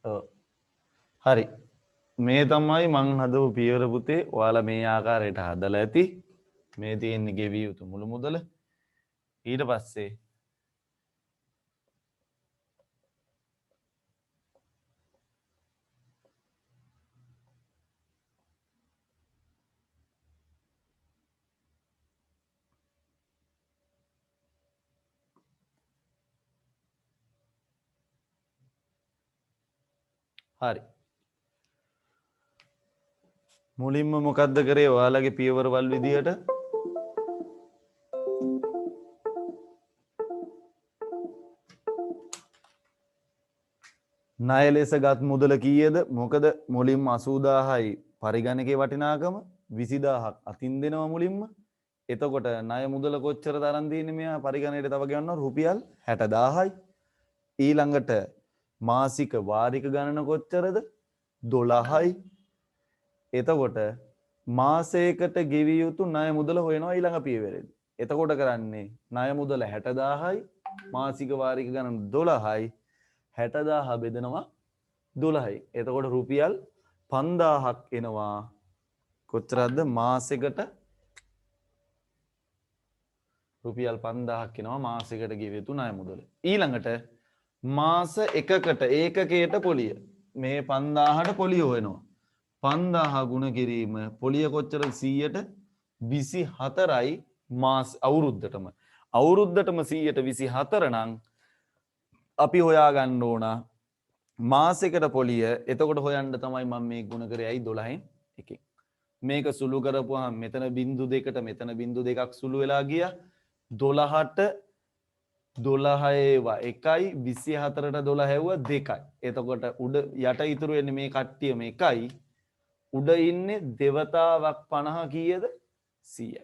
ඔව්. හරි. මේ තමයි මං හදපු පියවර පුතේ. ඔයාලා මේ ආකාරයට හදලා ඇති. මේ තියෙන්නේ ගෙවිය යුතු මුළු මුදල. ඊට පස්සේ හරි. මුලින්ම මොකද්ද කරේ ඔයාලගේ පියවරවල් විදියට ණය ලෙස ගත් මුදල කීයද? මොකද මුලින්ම 80000යි පරිගණකයේ වටිනාකම 20000ක් අතින් දෙනවා මුලින්ම. එතකොට ණය මුදල කොච්චර තරම් තියෙන්නේ මෙයා පරිගණකයට තව ගෙවනවා රුපියල් 60000යි. ඊළඟට මාසික වාරික ගණන කොච්චරද? 12යි. එතකොට මාසයකට ගෙවිය යුතු ණය මුදල හොයනවා ඊළඟ පියවරේදී. එතකොට කරන්නේ ණය මුදල 60000යි මාසික වාරික ගණන 12යි. 60000 බෙදනවා 12යි. එතකොට රුපියල් 5000ක් එනවා. කොච්චරද මාසෙකට? රුපියල් 5000ක් එනවා මාසෙකට ගෙවිය යුතු ණය මුදල. ඊළඟට මාස එකකට ඒකකයට පොලිය. මේ 5000ට පොලිය හොයනවා. 5000 ගුණ කිරීම පොලිය කොච්චරද? 100ට 24යි මාස අවුරුද්දටම. අවුරුද්දටම 100ට 24 නම් අපි හොයා ගන්න ඕන මාසෙකට පොලිය. එතකොට හොයන්න තමයි මම මේ ගුණ කරේයි 12න් එකෙන්. මේක සුළු කරපුවාම මෙතන බිංදු දෙකට මෙතන බිංදු දෙකක් සුළු වෙලා ගියා. 12ට 12 ඒවා 1යි 24ට 12 ඇව්වා 2යි. එතකොට උඩ යට ඉතුරු වෙන්නේ මේ කට්ටියම 1යි. උඩ ඉන්නේ දෙවතාවක් 50 කීයද? 100යි.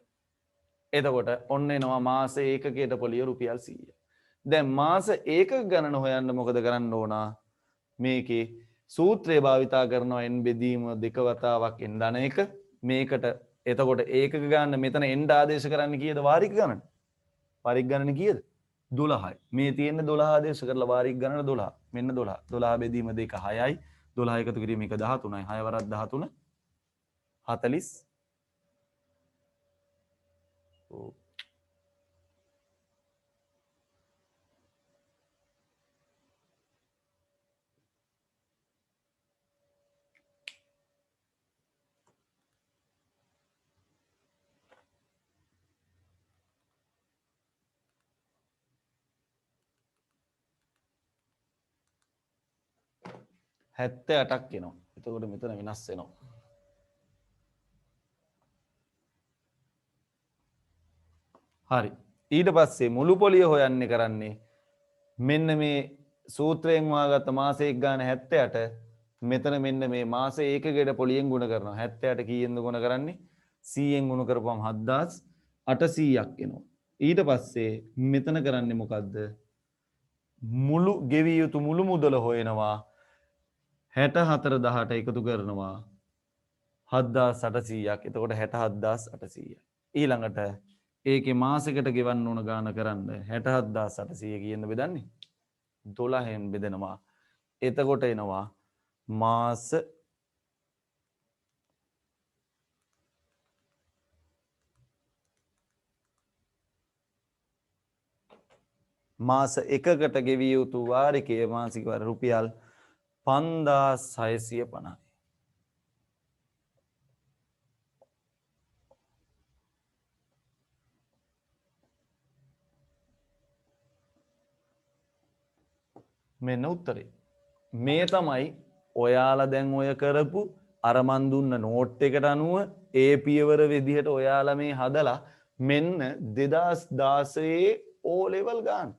එතකොට ඔන්න එනවා මාස ඒකකයට පොලිය රුපියල් 100යි. දැන් මාස ඒකක ගණන හොයන්න මොකද කරන්න ඕන? මේකේ සූත්‍රය භාවිතා කරනවා n බෙදීම දෙක වතාවක් n ධන එක. මේකට එතකොට ඒකක ගන්න මෙතන n ආදේශ කරන්න කීයද? වාරික ගණන. වාරික ගණන කීයද? 12යි. මේ තියෙන 12 ආදේශ කරලා වාරික ගණන 12. මෙන්න 12. 12 බෙදීම දෙක 6යි. 12 එකතු කිරීම එක 13යි. 6 වරක් 13 40. ඔව්. හැත්ත අටක් එනවා. එතකොට මෙතන වෙනස් වෙනවා. හරි. ඊට පස්සේ මුළු පොලිය හොයන්නේ කරන්නේ මෙන්න මේ සූත්‍රයෙන් හොයාගත්ත මාස එක ගාන 78 මෙතන මෙන්න මේ මාස ඒකකයට පොලියෙන් ගුණ කරනවා. 78 කීයෙන්ද ගුණ කරන්නේ? 100ෙන් ගුණ කරපුවම 7800ක් එනවා. ඊට පස්සේ මෙතන කරන්නේ මොකද්ද? මුළු ගෙවිය යුතු මුළු මුදල හොයනවා. 64000ට එකතු කරනවා 7800ක්. එතකොට 67800යි. ඊළඟට ඒකේ මාසෙකට ගෙවන්න ඕන ගාන කරන්න 67800 කියන බෙදන්නේ 12න් බෙදෙනවා. එතකොට එනවා මාස එකකට ගෙවිය යුතු වාරිකයේ මාසික වර රුපියල් 5650යි. මෙන්න උත්තරේ. මේ තමයි ඔයාලා දැන් ඔය කරපු අර මන් දුන්න නෝට් එකට අනුව ඒ පියවර විදිහට ඔයාලා මේ හදලා මෙන්න 2016 O level ගන්න.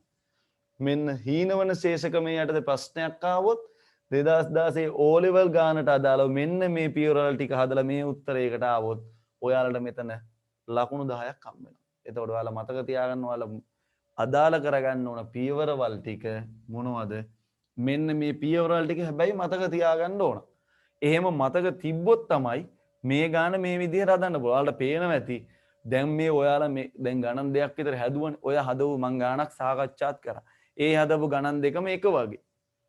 මෙන්න හීනවන ශේෂකමේ යටතේ ප්‍රශ්නයක් ආවොත් 2016 O level ගානට අදාළව මෙන්න මේ පියවරවල ටික හදලා මේ උත්තරයකට ආවොත් ඔයාලට මෙතන ලකුණු 10ක් හම්බ වෙනවා. එතකොට ඔයාලා මතක තියාගන්න ඔයාලා අදාළ කරගන්න ඕන පියවරවල් ටික මොනවද? මෙන්න මේ පියවරවල් ටික හැබැයි මතක තියාගන්න ඕන. එහෙම මතක තිබ්බොත් තමයි මේ ගාන මේ විදිහට හදන්න පුළුවන්. ඔයාලට පේනවා ඇති. දැන් මේ ඔයාලා මේ දැන් ගණන් දෙකක් විතර හැදුවනේ. ඔය හදපු මං ගානක් සාකච්ඡාත් කරා. ඒ හදපු ගණන් දෙකම එක වගේ.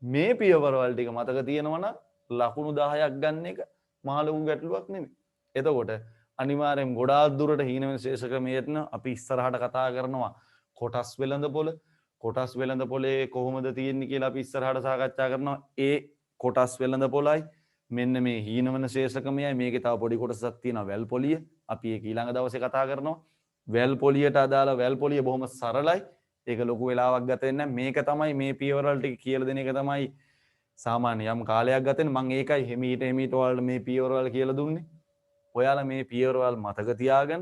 මේ පියවරවල් ටික මතක තියෙනවා නම් ලකුණු 10ක් ගන්න එක මහ ලොකු ගැටලුවක් නෙමෙයි. එතකොට අනිවාර්යෙන් ගොඩාක් දුරට හීන විශේෂ ක්‍රමයෙන් අපි ඉස්සරහට කතා කරනවා කොටස් වෙළඳපොළ. කොටස් වෙළඳපොලේ කොහොමද තියෙන්නේ කියලා අපි ඉස්සරහට සාකච්ඡා කරනවා. ඒ කොටස් වෙළඳපොළයි මෙන්න මේ හීනවන ශේෂ ක්‍රමයයි මේකේ තව පොඩි කොටසක් තියෙනවා වැල් පොලිය. අපි ඒක ඊළඟ දවසේ කතා කරනවා. වැල් පොලියට අදාළ වැල් පොලිය බොහොම සරලයි. ඒක ලොකු වෙලාවක් ගත වෙන්නේ නැහැ. මේක තමයි මේ පියවරවල ටික කියලා දෙන එක තමයි සාමාන්‍ය යම් කාලයක් ගත වෙන. මම ඒකයි හිමීට ඔයාලට මේ පියවරවල කියලා දුන්නේ. ඔයාලා මේ පියවරවල් මතක තියාගෙන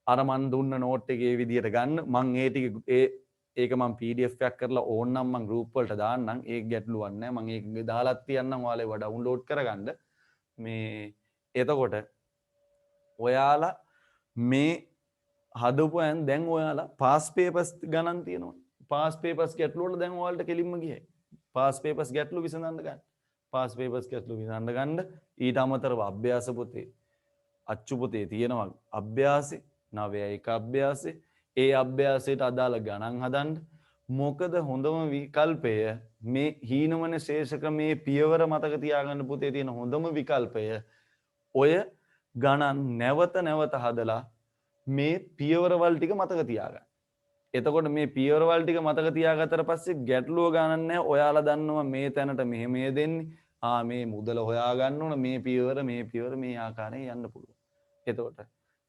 අර මන් දුන්න නෝට් එකේ විදියට ගන්න. මම ඒ ටික ඒක මම PDF එකක් කරලා ඕනනම් මම group වලට දාන්නම්. ඒක ගැටලුවක් නැහැ. මම ඒක දාලාත් තියන්නම් ඔයාලා ඒව ඩවුන්ලෝඩ් කරගන්න. මේ එතකොට ඔයාලා මේ හදපුවෙන් දැන් ඔයාලා පාස් පේපර්ස් ගණන් තියෙනවා. පාස් පේපර්ස් ගැටලු වල දැන් ඔයාලට කෙලින්ම ගියයි. පාස් පේපර්ස් ගැටලු විසඳන්න ගන්න. පාස් පේපර්ස් ගැටලු විසඳන්න ගන්න. ඊට අමතරව අභ්‍යාස පොතේ අච්චු පොතේ තියෙනවා අභ්‍යාසෙ 9 අභ්‍යාසෙ. ඒ අභ්‍යාසයට අදාළ ගණන් හදන්න. මොකද හොඳම විකල්පය මේ හීනවන ශේෂ ක්‍රමයේ පියවර මතක තියාගන්න පුතේ තියෙන හොඳම විකල්පය ඔය ගණන් නැවත නැවත හදලා මේ පියවරවල් ටික මතක තියාගන්න. එතකොට මේ පියවරවල් ටික මතක තියාගත්තට පස්සේ ගැටලුව ගණන් නැහැ. ඔයාලා දන්නවා මේ තැනට මෙහෙම දෙන්නේ. මේ මුදල හොයා ගන්න ඕන මේ පියවර මේ ආකාරයෙන් යන්න පුළුවන්. එතකොට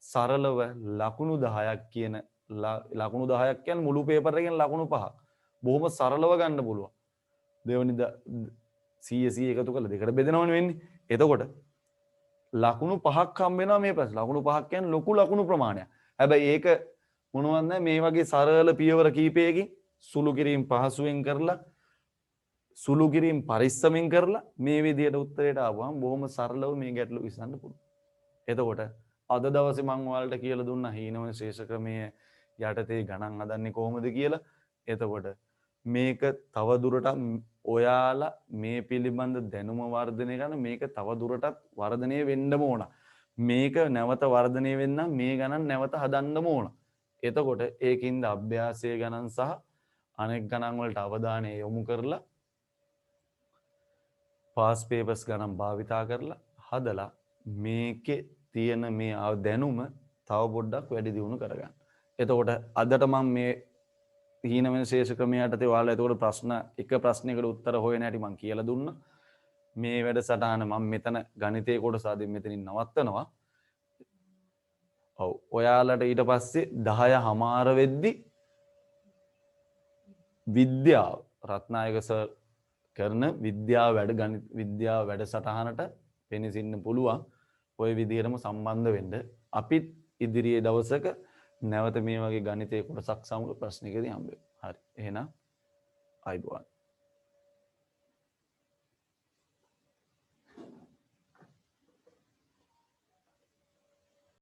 සරලව ලකුණු 10ක් කියන ලකුණු 10ක් කියන්නේ මුළු පේපර් එකෙන් ලකුණු 5ක්. බොහොම සරලව ගන්න පුළුවන්. දෙවෙනි 100 එකතු කරලා දෙකට බෙදනවනේ වෙන්නේ. එතකොට ලකුණු 5ක් හම්බ වෙනවා මේ ප්‍රශ්න. ලකුණු 5ක් කියන්නේ ලොකු ලකුණු ප්‍රමාණයක්. හැබැයි ඒක මොනවත් නැහැ මේ වගේ සරල පියවර කීපයකින් සුළු කිරීම පහසුවෙන් කරලා සුළු කිරීම පරිස්සමෙන් කරලා මේ විදිහට උත්තරයට ආවම බොහොම සරලව මේ ගැටලු විසඳන්න පුළුවන්. එතකොට අද දවසේ මම ඔයාලට කියලා දුන්නා හීනවන ශේෂ ක්‍රමයේ යටතේ ගණන් හදන්නේ කොහොමද කියලා. එතකොට මේක තව දුරටත් ඔයාලා මේ පිළිබඳ දැනුම වර්ධනය කරන මේක තව දුරටත් වර්ධනය වෙන්නම ඕන. මේක නැවත වර්ධනය වෙන්න මේ ගණන් නැවත හදන්නම ඕන. එතකොට ඒකින්ද අභ්‍යාසයේ ගණන් සහ අනෙක් ගණන් වලට අවධානය යොමු කරලා පාස් පේපර්ස් ගණන් භාවිතා කරලා හදලා මේකේ තියෙන මේ දැනුම තව පොඩ්ඩක් වැඩි දියුණු කරගන්න. එතකොට අදට මම මේ හීනවන ශේෂ ක්‍රමයේ යටතේ ඔයාලා එතකොට එක ප්‍රශ්නයකට උත්තර හොයන හැටි මම කියලා දුන්නා. මේ වැඩසටහන මම මෙතන ගණිතයේ කොටස අදින් මෙතනින් නවත්තනවා. ඔව් ඔයාලට ඊට පස්සේ 10:00 වෙද්දි විද්‍යාව රත්නායක සර් කරන විද්‍යාව වැඩසටහනට පෙනසින්න පුළුවන්. ඔය විදිහටම සම්බන්ධ වෙන්න අපිත් ඉදිරියේ දවසක නැවත මේ වගේ ගණිතයේ කොටසක් සමග ප්‍රශ්නකදී හම්බ වෙමු. හරි. එහෙනම් ආයිබෝවන්.